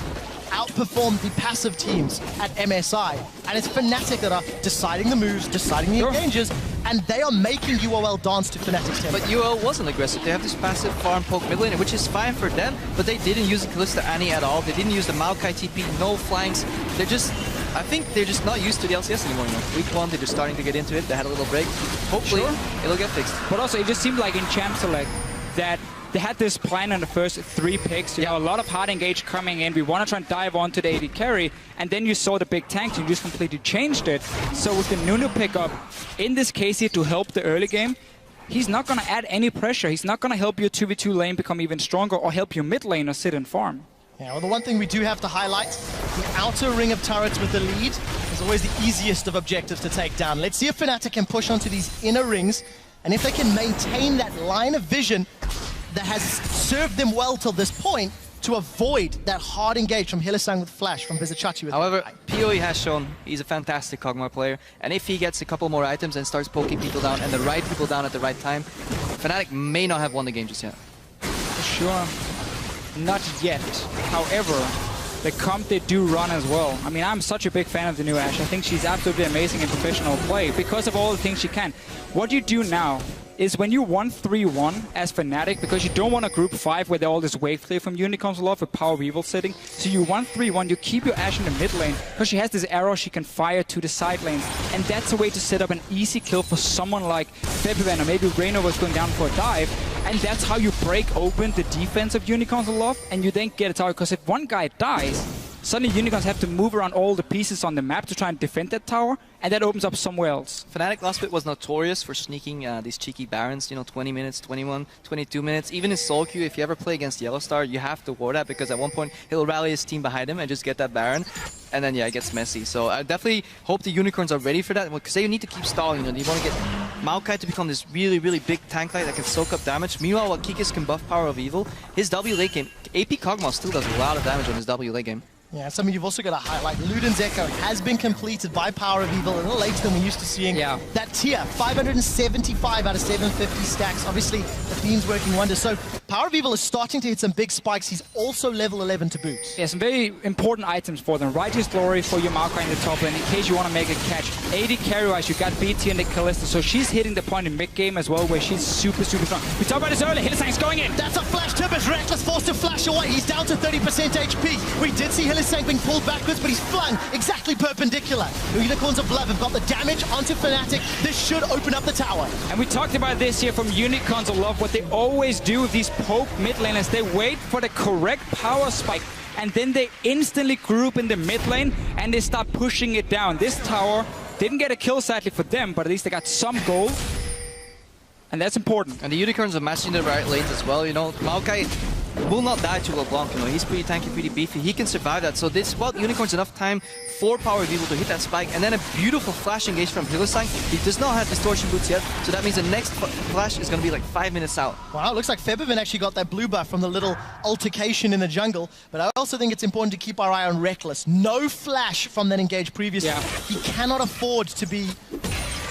outperform the passive teams at MSI, and it's Fnatic that are deciding the moves, deciding the engages, and they are making UOL dance to Fnatic's tempo. But UOL wasn't aggressive. They have this passive farm poke mid lane, which is fine for them, but they didn't use the Kalista Annie at all. They didn't use the Maokai TP, no flanks. They're just, I think they're just not used to the LCS anymore. You know? Week 1, they're just starting to get into it. They had a little break. Hopefully, it'll get fixed. But also, it just seemed like in Champ Select that they had this plan on the first 3 picks. You know, a lot of hard engage coming in. We want to try and dive onto the AD carry, and then you saw the big tank. You just completely changed it. So with the Nunu pickup, in this case here to help the early game, he's not going to add any pressure. He's not going to help your 2v2 lane become even stronger or help your mid laner sit and farm. Yeah, well, the one thing we do have to highlight, the outer ring of turrets with the lead is always the easiest of objectives to take down. Let's see if Fnatic can push onto these inner rings, and if they can maintain that line of vision that has served them well till this point to avoid that hard engage from Hylissang with Flash, from Vizichachi with However, PoE has shown he's a fantastic Kog'Maw player, and if he gets a couple more items and starts poking people down and the right people down at the right time, Fnatic may not have won the game just yet. Sure. Not yet. However, the comp they do run as well. I mean, I'm such a big fan of the new Ashe. I think she's absolutely amazing in professional play because of all the things she can. What you do now is when you 1-3-1 as Fnatic, because you don't want a group 5 where they're all this wave clear from Unicorns of Love with Power Weevil sitting. So you 1-3-1, you keep your Ashe in the mid lane because she has this arrow she can fire to the side lanes. And that's a way to set up an easy kill for someone like Febivan, or maybe Reno was going down for a dive. And that's how you break open the defense of Unicorns of Love, and you then get a tower. Because if one guy dies, suddenly Unicorns have to move around all the pieces on the map to try and defend that tower, and that opens up somewhere else. Fnatic last bit was notorious for sneaking these cheeky Barons, you know, 20 minutes, 21, 22 minutes. Even in solo queue, if you ever play against Yellowstar, you have to ward that, because at one point he'll rally his team behind him and just get that Baron, and then yeah, it gets messy. So I definitely hope the Unicorns are ready for that, because they need to keep stalling. You know, you want to get Maokai to become this really, really big tank light that can soak up damage. Meanwhile, while Kikis can buff Power of Evil, his W late game, AP Kog'Maw still does a lot of damage on his W late game. Yeah, something you've also got to highlight. Luden's Echo has been completed by Power of Evil a little later than we're used to seeing. Yeah. That tier, 575 out of 750 stacks. Obviously, the theme's working wonders. So Power of Evil is starting to hit some big spikes. He's also level 11 to boot. Yeah, some very important items for them. Righteous Glory for your Maokai in the top lane in case you want to make a catch. AD carry-wise, you got BT and the Kalista, so she's hitting the point in mid-game as well, where she's super, super strong. We talked about this earlier. Hylissang's going in. That's a flash tip as Reckless forced to flash away. He's down to 30% HP. We did see Hylissang being pulled backwards, but he's flung exactly perpendicular. The Unicorns of Love have got the damage onto Fnatic. This should open up the tower. And we talked about this here from Unicorns of Love. What they always do with these poke mid laners, they wait for the correct power spike, and then they instantly group in the mid lane and they start pushing it down. This tower didn't get a kill sadly for them, but at least they got some gold. And that's important. And the Unicorns are matching the right lanes as well. You know, Maokai will not die to LeBlanc. You know, he's pretty tanky, pretty beefy. He can survive that. So this bought Unicorns enough time for Power of Evil to hit that spike, and then a beautiful flash engage from hylissang. He does not have distortion boots yet, so that means the next flash is going to be like 5 minutes out. Wow, it looks like Febiven actually got that blue buff from the little altercation in the jungle, but I also think it's important to keep our eye on Reckless. No flash from that engage previously. Yeah. He cannot afford to be,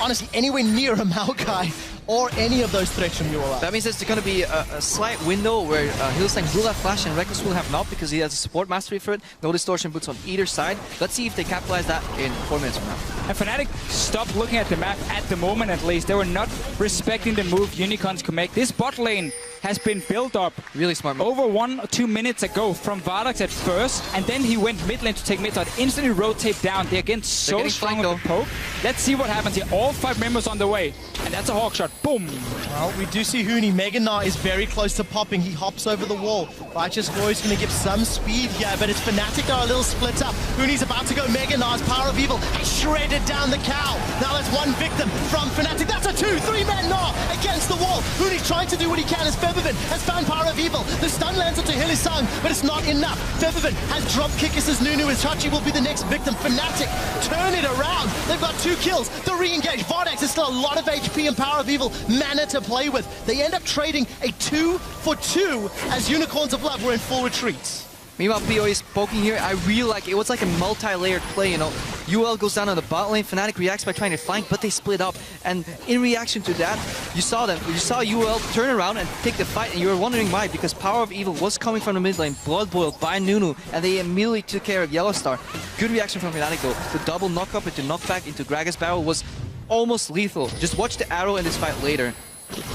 honestly, anywhere near a Maokai or any of those threats from UOL. That means there's going to be a slight window where hylissang will have flash and Reckless will have not, because he has a support mastery for it. No distortion boots on either side. Let's see if they capitalize that in 4 minutes from now. And Fnatic stopped looking at the map at the moment, at least. They were not respecting the move Unicorns could make. This bot lane has been built up really smart move. Over 1 or 2 minutes ago from Vardax at first, and then he went mid lane to take mid, so it instantly rotate down. They're again so strong with the poke. Let's see what happens here. All 5 members on the way, and that's a hawk shot. Boom! Well, we do see Huni. Mega Gnar is very close to popping. He hops over the wall. Righteous Glory is going to give some speed here, but it's Fnatic that are a little split up. Huni's about to go. Mega Gnar's Power of Evil has shredded down the cow. Now that's 1 victim from Fnatic. That's a 2-3-man Gnar against the wall. Huni's trying to do what he can as Febiven has found Power of Evil. The stun lands onto hylissang, but it's not enough. Febiven has dropped Kikis' Nunu as Chachi will be the next victim. Fnatic turn it around. They've got 2 kills. The re-engage. Vardax is still a lot of HP and Power of Evil mana to play with. They end up trading a 2-for-2 as Unicorns of Love were in full retreats. Meanwhile, PO is poking here. I really like it. It was like a multi-layered play, you know. UOL goes down on the bot lane. Fnatic reacts by trying to flank, but they split up. And in reaction to that, you saw them. You saw UOL turn around and take the fight, and you were wondering why. Because Power of Evil was coming from the mid lane, blood boiled by Nunu, and they immediately took care of Yellowstar. Good reaction from Fnatic though. The double knock-up into knockback into Gragas barrel was almost lethal. Just watch the arrow in this fight later.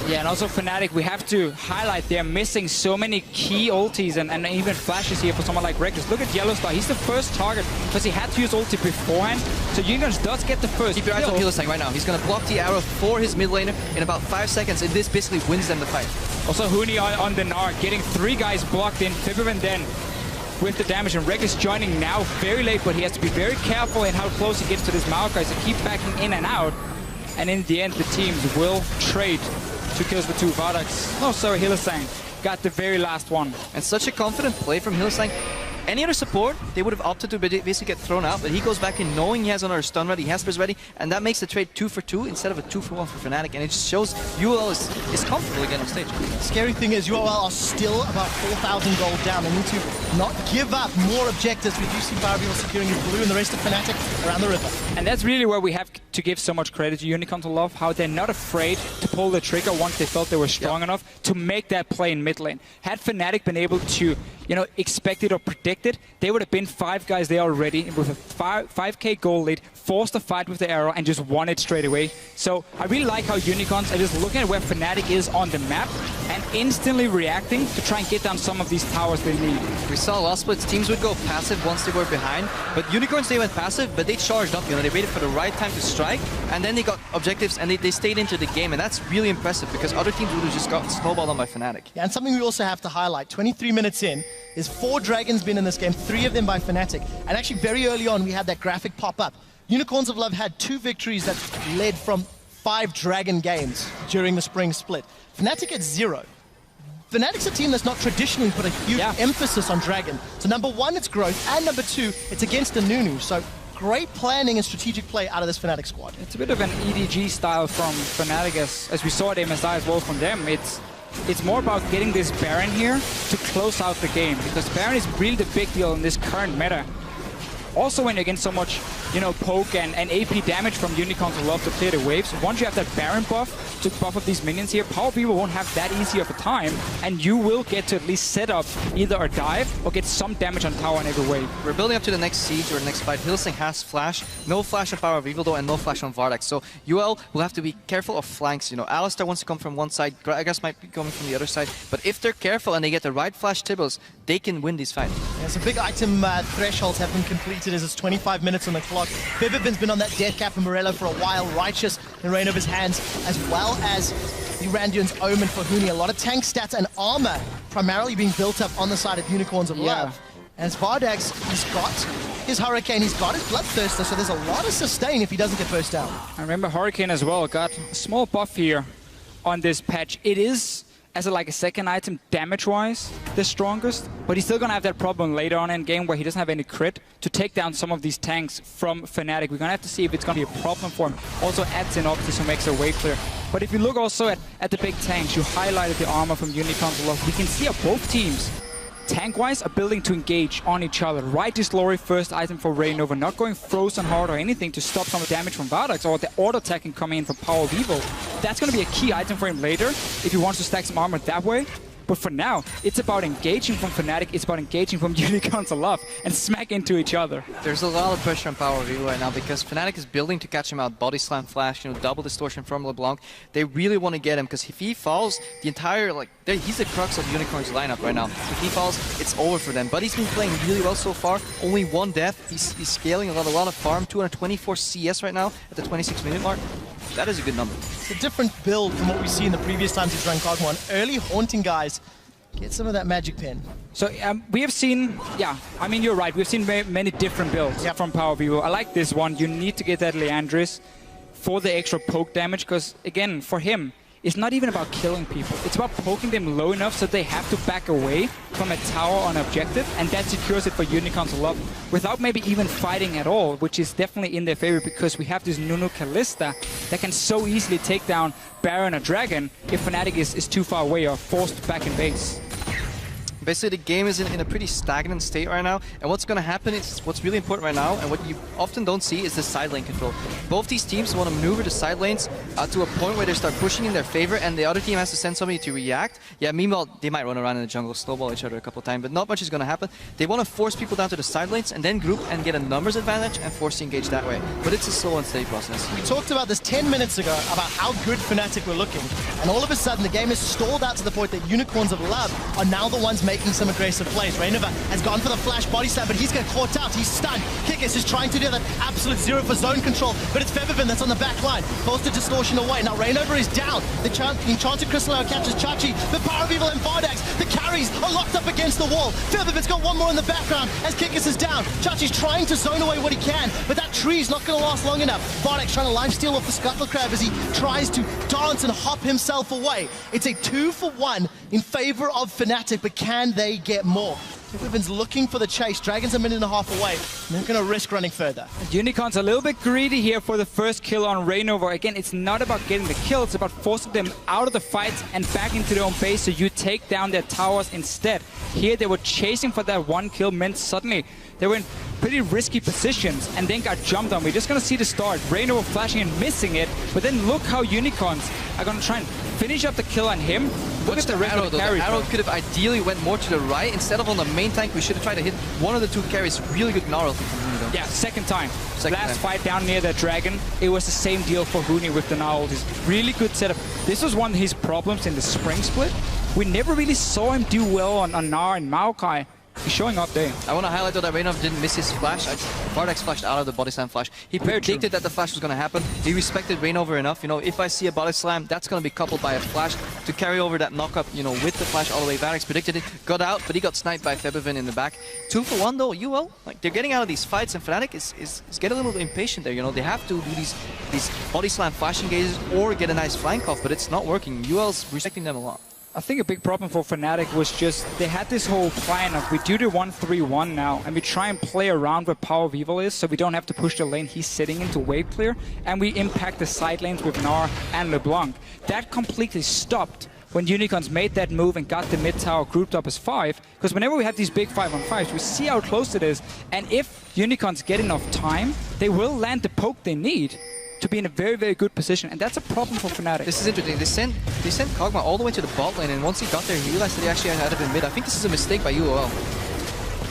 Yeah, and also Fnatic, we have to highlight they're missing so many key ultis and even flashes here for someone like Reckless. Look at Yellowstar, he's the first target because he had to use ulti beforehand. So Unicorns does get the first. Keep your eyes on hylissang right now. He's going to block the arrow for his mid laner in about 5 seconds, and this basically wins them the fight. Also Huni on the Gnar, getting 3 guys blocked in. Febiven then with the damage, and Reckless joining now very late, but he has to be very careful in how close he gets to this Maokai, so keep backing in and out. And in the end, the teams will trade 2 kills for 2. Vardax, no sorry, hylissang got the very last one. And such a confident play from hylissang. Any other support, they would have opted to basically get thrown out, but he goes back in knowing he has another stun ready, he has Burst ready, and that makes the trade 2 for 2 instead of a 2 for 1 for Fnatic, and it just shows UOL is comfortable again on stage. Scary thing is UOL are still about 4,000 gold down. They need to not give up more objectives. We do see Power of Evil securing his blue and the rest of Fnatic around the river. And that's really where we have to give so much credit to Unicorns of Love, how they're not afraid to pull the trigger once they felt they were strong enough to make that play in mid lane. Had Fnatic been able to, you know, expect it or predict it, they would have been 5 guys there already with a 5k goal lead, forced a fight with the arrow and just won it straight away. So I really like how Unicorns are just looking at where Fnatic is on the map and instantly reacting to try and get down some of these towers they need. We saw last splits, teams would go passive once they were behind, but Unicorns, they went passive, but they charged up, you know, they waited for the right time to strike, and then they got objectives and they stayed into the game, and that's really impressive because other teams would have just got snowballed on by Fnatic. Yeah, and something we also have to highlight, 23 minutes in, there's 4 dragons been in this game, 3 of them by Fnatic, and actually very early on we had that graphic pop up. Unicorns of Love had 2 victories that led from 5 dragon games during the spring split. Fnatic at 0. Fnatic's a team that's not traditionally put a huge emphasis on dragon. So number 1, it's growth, and number 2, it's against a Nunu. So great planning and strategic play out of this Fnatic squad. It's a bit of an EDG style from Fnatic, as we saw at MSI as well from them. It's more about getting this Baron here to close out the game, because Baron is really the big deal in this current meta. Also when you're against so much, you know, poke and AP damage from Unicorns of Love to clear the waves, once you have that Baron buff to buff up these minions here, Power People won't have that easy of a time, and you will get to at least set up either a dive or get some damage on tower in every wave. We're building up to the next siege or next fight. hylissang has flash, no flash on Power of Evil though, and no flash on Vardax. So UOL will have to be careful of flanks. You know, Alistar wants to come from one side, Gragas might be coming from the other side, but if they're careful and they get the right flash Tibbles, they can win these fights. Yeah, so big item thresholds have been completed as it's 25 minutes on the clock. Febiven's been on that death cap for Morello for a while. Righteous in Reign of his hands, as well as the Randuin's Omen for Huni. A lot of tank stats and armor primarily being built up on the side of Unicorns of Love. As Vardax, he's got his Hurricane, he's got his Bloodthirster, so there's a lot of sustain if he doesn't get burst down. I remember Hurricane as well got a small buff here on this patch. It is as a second item damage-wise the strongest, but he's still gonna have that problem later on in game where he doesn't have any crit to take down some of these tanks from Fnatic. We're gonna have to see if it's gonna be a problem for him. Also adds in obviously some extra wave clear. But if you look also at the big tanks, you highlighted the armor from Unicorns of Love. We can see how both teams tank-wise are building to engage on each other. Right is Glory, first item for Raynova, not going frozen hard or anything to stop some of the damage from Vardax or the auto-attacking coming in from Power of Evil. That's going to be a key item for him later if he wants to stack some armor that way. But for now, it's about engaging from Fnatic, it's about engaging from Unicorns of Love and smack into each other. There's a lot of pressure on Power of Evil right now because Fnatic is building to catch him out. Body slam flash, double distortion from LeBlanc. They really want to get him because if he falls, the entire, he's the crux of Unicorns lineup right now. If he falls, it's over for them. But he's been playing really well so far. Only one death. He's scaling a lot of farm. 224 CS right now at the 26-minute mark. That is a good number. It's a different build from what we see in the previous times he's run Kog'Maw. Early haunting guys get some of that magic pen. So we have seen, I mean, you're right. We've seen many different builds from Power of Evil. I like this one. You need to get that Leandris for the extra poke damage because, again, for him, it's not even about killing people. It's about poking them low enough so they have to back away from a tower on objective, and that secures it for Unicorns of Love without maybe even fighting at all, which is definitely in their favor because we have this Nunu Kalista that can so easily take down Baron or Dragon if Fnatic is too far away or forced back in base. Basically, the game is in a pretty stagnant state right now, and what's going to happen is what's really important right now, and what you often don't see is the side lane control. Both these teams want to maneuver the side lanes to a point where they start pushing in their favor, and the other team has to send somebody to react. Yeah, meanwhile, they might run around in the jungle, snowball each other a couple of times, but not much is going to happen. They want to force people down to the side lanes, and then group and get a numbers advantage and force to engage that way. But it's a slow and steady process. We talked about this 10 minutes ago, about how good Fnatic were looking, and all of a sudden the game is stalled out to the point that Unicorns of Love are now the ones making some aggressive plays. Raynova has gone for the flash body slam, but he's getting caught out. He's stunned. Kikis is trying to do that absolute zero for zone control, but it's Febiven that's on the back line. Forced to distortion away. Now Raynova is down. The Enchanted Crystal Arrow catches Chachi. The Power of Evil and Vardax. The carries are locked up against the wall. Febiven's got one more in the background as Kikis is down. Chachi's trying to zone away what he can, but that tree's not going to last long enough. Vardax trying to lifesteal off the Scuttle Crab as he tries to dance and hop himself away. It's a 2-for-1 in favor of Fnatic, but can they get more? Febiven's looking for the chase. Dragon's a minute and a half away. They're going to risk running further. Unicorn's a little bit greedy here for the first kill on Raynova. Again, it's not about getting the kill, it's about forcing them out of the fight and back into their own base so you take down their towers instead. Here they were chasing for that one kill, meant suddenly they were in pretty risky positions and then got jumped on. We're just going to see the start. Raynova flashing and missing it, but then look how Unicorns are going to try and finish up the kill on him. Look at the rest of the carry. The arrow could have ideally went more to the right instead of on the main tank. We should have tried to hit one of the two carries. Really good gnarl from Huni though. Yeah, second time. Last fight down near the Dragon, it was the same deal for Huni with the gnarl. This really good setup. This was one of his problems in the spring split. We never really saw him do well on Gnar and Maokai. He's showing up there. I want to highlight that Raynov didn't miss his flash. Vardax flashed out of the body slam flash. He predicted that the flash was going to happen. He respected Raynova enough. If I see a body slam, that's going to be coupled by a flash to carry over that knockup, with the flash all the way. Vardax predicted it, got out, but he got sniped by Febiven in the back. 2-for-1 though, UOL, they're getting out of these fights, and Fnatic is getting a little impatient there. They have to do these body slam flash engages or get a nice flank off, but it's not working. UOL's respecting them a lot. I think a big problem for Fnatic was just they had this whole plan of we do the 1-3-1 now and we try and play around where Power of Evil is so we don't have to push the lane he's sitting into wave clear, and we impact the side lanes with Gnar and LeBlanc. That completely stopped when Unicorns made that move and got the mid tower grouped up as 5, because whenever we have these big 5-on-5s, we see how close it is, and if Unicorns get enough time, they will land the poke they need to be in a very, very good position, and that's a problem for Fnatic. This is interesting. They sent Kog'Maw all the way to the bot lane, and once he got there, he realized that he actually had it in mid. I think this is a mistake by UOL.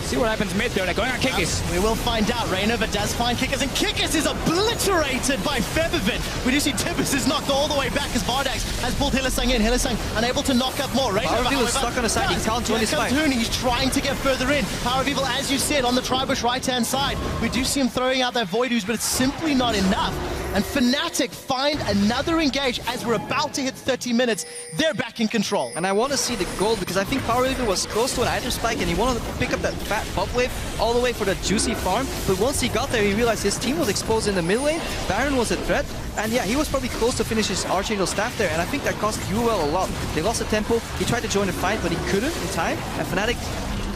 See what happens mid there. They're going on Kikis. We will find out. Raynova does find Kikis, and Kikis is obliterated by Febiven. We do see Tibbus is knocked all the way back as Vardax has pulled Hylissang in. Hylissang unable to knock up more. Power of Evil is stuck on the side. He can't join his fight. He's trying to get further in. Power of Evil, as you said, on the Tribush right-hand side. We do see him throwing out their Void Ooze, but it's simply not enough. And Fnatic find another engage as we're about to hit 30 minutes. They're back in control. And I want to see the gold because I think Power Weaver was close to an item spike and he wanted to pick up that fat buff wave all the way for that juicy farm. But once he got there, he realized his team was exposed in the mid lane. Baron was a threat. And yeah, he was probably close to finish his Archangel staff there. And I think that cost UOL a lot. They lost the tempo. He tried to join the fight, but he couldn't in time. And Fnatic,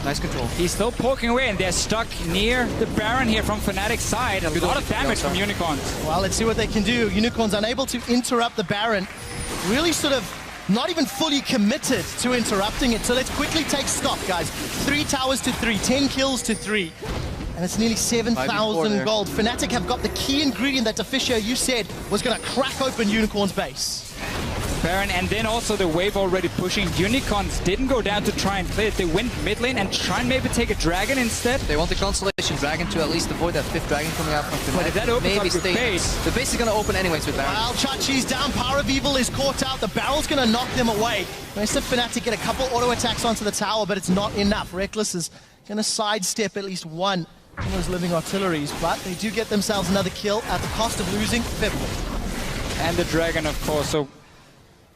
nice control. He's still poking away, and they're stuck near the Baron here from Fnatic's side. A lot of damage from Unicorns. Well, let's see what they can do. Unicorns unable to interrupt the Baron. Really sort of not even fully committed to interrupting it. So let's quickly take stock, guys. 3 towers to 3, 10 kills to 3. And it's nearly 7,000 gold. Fnatic have got the key ingredient that Deficio, you said, was going to crack open Unicorn's base. Baron, and then also the wave already pushing. Unicorns didn't go down to try and play it. They went mid lane and try and maybe take a dragon instead. They want the Constellation Dragon to at least avoid that 5th dragon coming out from Fnatic. But if that opens up your base. The base is going to open anyways with Baron. Well, Chachi's down. Power of Evil is caught out. The barrel's going to knock them away. Nice of Fnatic get a couple auto attacks onto the tower, but it's not enough. Reckless is going to sidestep at least one of those living artilleries, but they do get themselves another kill at the cost of losing 5th. And the dragon, of course. So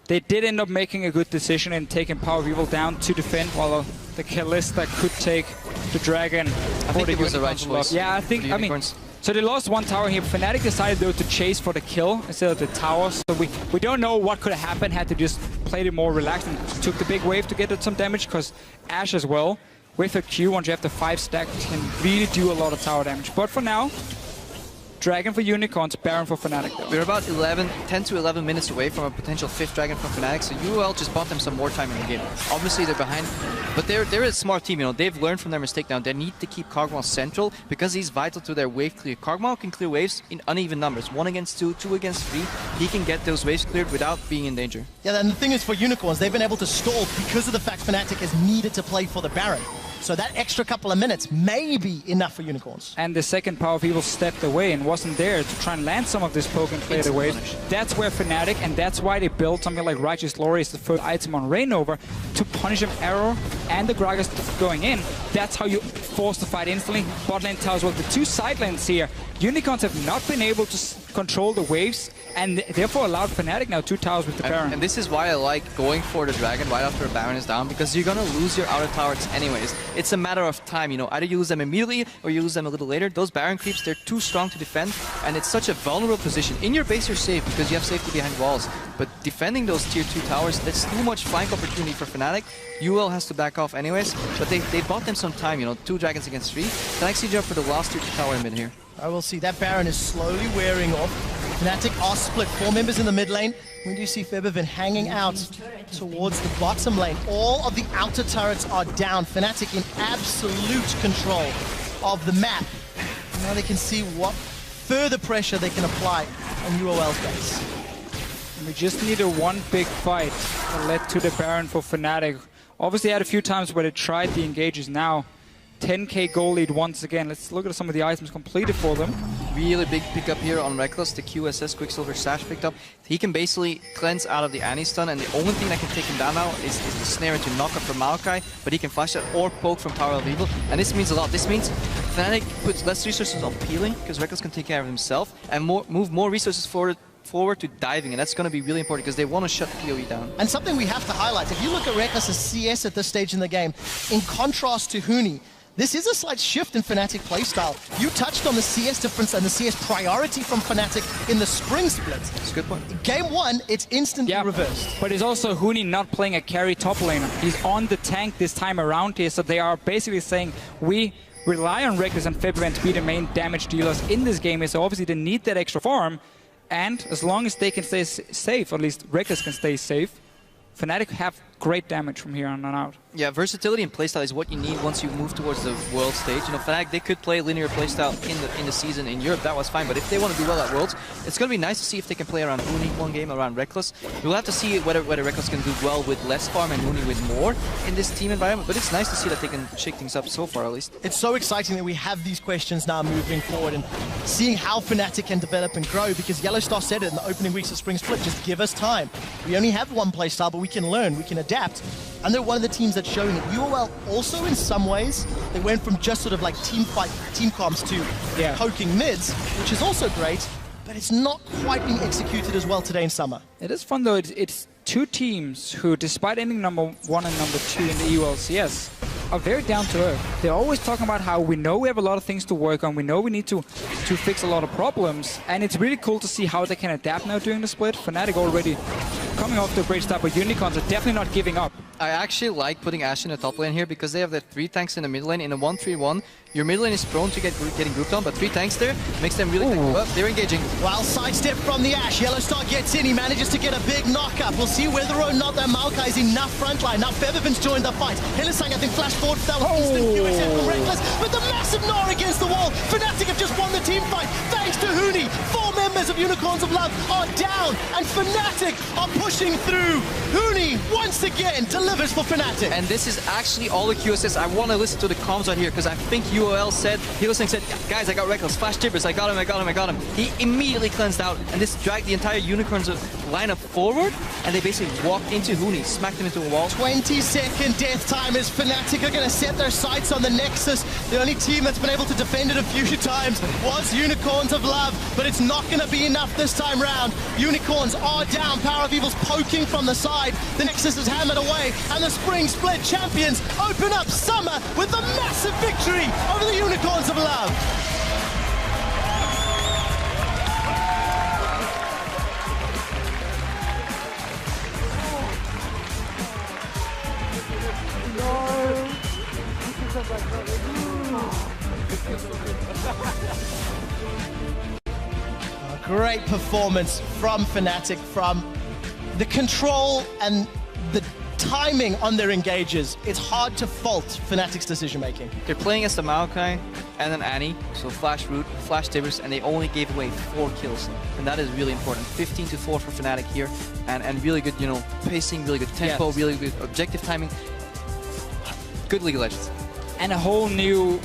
they did end up making a good decision in taking Power of Evil down to defend, while the Kalista could take the dragon. I think it was the right choice. Yeah, I think, I mean, so they lost one tower here. Fnatic decided though to chase for the kill instead of the tower. So we don't know what could have happened had to just played it more relaxed and took the big wave to get some damage, because Ashe as well, with a Q, once you have the 5 stack, can really do a lot of tower damage. But for now, Dragon for Unicorns, Baron for Fnatic. We're about 10 to 11 minutes away from a potential 5th dragon from Fnatic, so UOL just bought them some more time in the game. Obviously they're behind, but they're a smart team, you know. They've learned from their mistake now. They need to keep Kog'Maw central because he's vital to their wave clear. Kog'Maw can clear waves in uneven numbers, 1 against 2, 2 against 3. He can get those waves cleared without being in danger. Yeah, and the thing is for Unicorns, they've been able to stall because of the fact Fnatic has needed to play for the Baron. So that extra couple of minutes may be enough for Unicorns. And the second Power of Evil stepped away and wasn't there to try and land some of this poke and play the wave. That's where Fnatic, and that's why they built something like Righteous Glory as the first item on Reignover to punish him Arrow and the Gragas going in. That's how you force the fight instantly. Bot lane towers, well, the 2 side lanes here, Unicorns have not been able to control the waves, and therefore allowed Fnatic now 2 towers with the Baron. And this is why I like going for the Dragon right after a Baron is down, because you're gonna lose your outer towers anyways. It's a matter of time, you know, either you lose them immediately or you lose them a little later. Those Baron creeps, they're too strong to defend, and it's such a vulnerable position. In your base you're safe because you have safety behind walls, but defending those tier 2 towers, that's too much flank opportunity for Fnatic. UOL has to back off anyways, but they bought them some time, you know, 2 dragons against 3. Fnatic siege up for the last tier 2 tower in mid here. I will see that Baron is slowly wearing off. Fnatic are split, 4 members in the mid lane. We do see Febiven hanging out towards the bottom lane. All of the outer turrets are down. Fnatic in absolute control of the map. Now they can see what further pressure they can apply on UOL's base. We just needed one big fight that led to the Baron for Fnatic. Obviously had a few times where they tried the engages. Now 10k goal lead once again. Let's look at some of the items completed for them. Really big pickup here on Reckless. The QSS Quicksilver Sash picked up. He can basically cleanse out of the Annie stun, and the only thing that can take him down now is the snare to knock up from Maokai, but he can flash that or poke from Power of Evil, and this means a lot. This means Fnatic puts less resources on peeling, because Reckless can take care of himself, and move more resources forward to diving, and that's going to be really important because they want to shut PoE down. And something we have to highlight, if you look at Reckless's CS at this stage in the game, in contrast to Huni, this is a slight shift in Fnatic playstyle. You touched on the CS difference and the CS priority from Fnatic in the spring split. That's a good point. Game 1, it's instantly reversed. But it's also Huni not playing a carry top laner. He's on the tank this time around here, so they are basically saying, we rely on Reckless and Febiven to be the main damage dealers in this game, so obviously they need that extra farm, and as long as they can stay safe, or at least Reckless can stay safe, Fnatic have great damage from here on out. Yeah, versatility and playstyle is what you need once you move towards the world stage. You know, Fnatic, they could play linear playstyle in the season in Europe, that was fine, but if they want to do well at Worlds, it's going to be nice to see if they can play around Huni one game, around Reckless. We'll have to see whether Reckless can do well with less farm and Huni with more in this team environment, but it's nice to see that they can shake things up so far at least. It's so exciting that we have these questions now moving forward and seeing how Fnatic can develop and grow, because Yellowstar said it in the opening weeks of Spring Split, just give us time. We only have one playstyle, but we can learn, we can adapt. And they're one of the teams that's showing it. UOL also, in some ways, they went from just sort of like team fight, team comps to poking mids, which is also great. but it's not quite being executed as well today in Summer. It is fun though. It's two teams who, despite ending number 1 and number 2 in the EU LCS, are very down to earth. They're always talking about how we know we have a lot of things to work on, we know we need to fix a lot of problems, and it's really cool to see how they can adapt now during the split. Fnatic already coming off to a great start, but Unicorns are definitely not giving up. I actually like putting Ashe in the top lane here because they have the 3 tanks in the mid lane. In a 1-3-1, your mid lane is prone to getting grouped on, but 3 tanks there makes them really tank up. They're engaging. Well, sidestep from the Ashe. Yellowstar gets in. He manages to get a big knock-up. We'll see whether or not that Maokai is enough frontline. Now Featherfin's joined the fight. Hylissang, I think, flash forward for that one. Instant QSF from Reckless, but the massive gnaw against the wall. Fnatic have just won the team fight thanks to Huni. 4 members of Unicorns of Love are down, and Fnatic are pushing through. Huni, once again, delivers for Fnatic. And this is actually all the QSS. I want to listen to the comms right here because I think UOL said, Hylissang said, guys, I got Reckless, flash tippers, I got him. He immediately cleansed out, and this dragged the entire Unicorns lineup forward, and they basically walked into Huni, smacked him into a wall. 20-second death time as Fnatic are going to set their sights on the Nexus. The only team that's been able to defend it a few times was Unicorns of Love, but it's not going to be enough this time round. Unicorns are down, Power of Evil's poking from the side. The Nexus is hammered away, and the Spring Split champions open up Summer with a massive victory over the Unicorns of Love. A great performance from Fnatic, from the control and the timing on their engages. It's hard to fault Fnatic's decision making. They're playing as the Maokai and an Annie, so flash root, flash tibbers, and they only gave away 4 kills, and that is really important. 15-4 for Fnatic here, and really good, you know, pacing, really good tempo, really good objective timing. Good League of Legends. And a whole new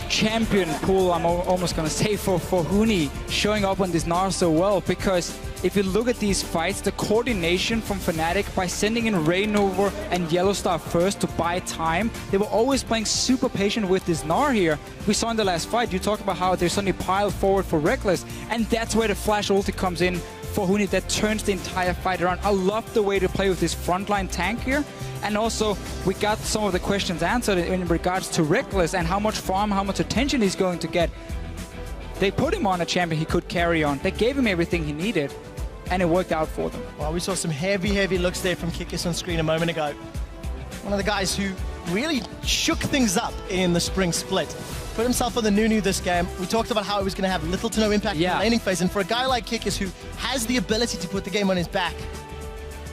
champion pool, I'm almost going to say, for Huni showing up on this Gnar so well, because if you look at these fights, the coordination from Fnatic by sending in Rainover and Yellowstar first to buy time, they were always playing super patient with this Gnar here. We saw in the last fight, you talked about how they suddenly pile forward for Reckless, and that's where the flash ulti comes in for Huni that turns the entire fight around. I love the way to play with this frontline tank here. And also, we got some of the questions answered in regards to Reckless and how much farm, how much attention he's going to get. They put him on a champion he could carry on. They gave him everything he needed, and it worked out for them. Well, we saw some heavy looks there from Kikis on screen a moment ago. One of the guys who really shook things up in the Spring Split. Put himself on the Nunu this game. We talked about how he was going to have little to no impact in the laning phase, and for a guy like Kikis who has the ability to put the game on his back,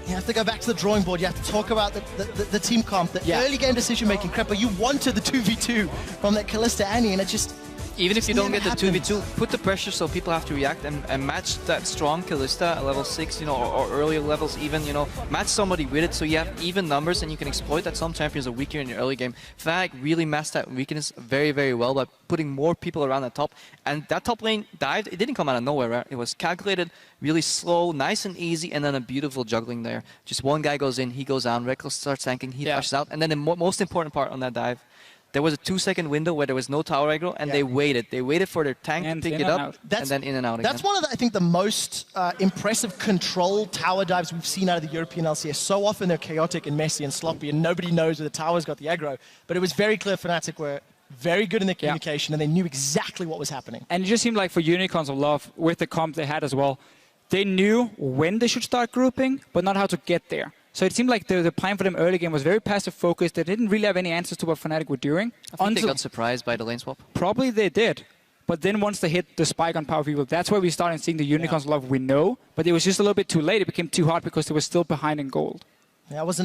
you have to go back to the drawing board. You have to talk about the team comp, the early game decision-making. Crepper, you wanted the 2v2 from that Kalista Annie, and it just... Even if you don't get the 2v2, put the pressure so people have to react and match that strong Kalista at level 6, you know, or earlier levels even, you know, match somebody with it so you have even numbers and you can exploit that some champions are weaker in your early game. Fnatic really masked that weakness very well by putting more people around the top, and that top lane dived. It didn't come out of nowhere, right? It was calculated, really slow, nice and easy, and then a beautiful juggling there. Just one guy goes in, he goes down, Reckless starts tanking, he flashes out, and then the most important part on that dive, there was a 2-second window where there was no tower aggro, and they waited. They waited for their tank to pick it up, and then in and out again. That's one of, I think, the most impressive controlled tower dives we've seen out of the European LCS. So often they're chaotic and messy and sloppy, and nobody knows where the tower's got the aggro. But it was very clear Fnatic were very good in their communication, and they knew exactly what was happening. And it just seemed like for Unicorns of Love, with the comp they had as well, they knew when they should start grouping, but not how to get there. So it seemed like the plan for them early game was very passive focused. They didn't really have any answers to what Fnatic were doing. I think they got surprised by the lane swap. Probably they did. But then once they hit the spike on Power of Evil, that's where we started seeing the Unicorns of Love we know. But it was just a little bit too late. It became too hard because they were still behind in gold. Yeah, it wasn't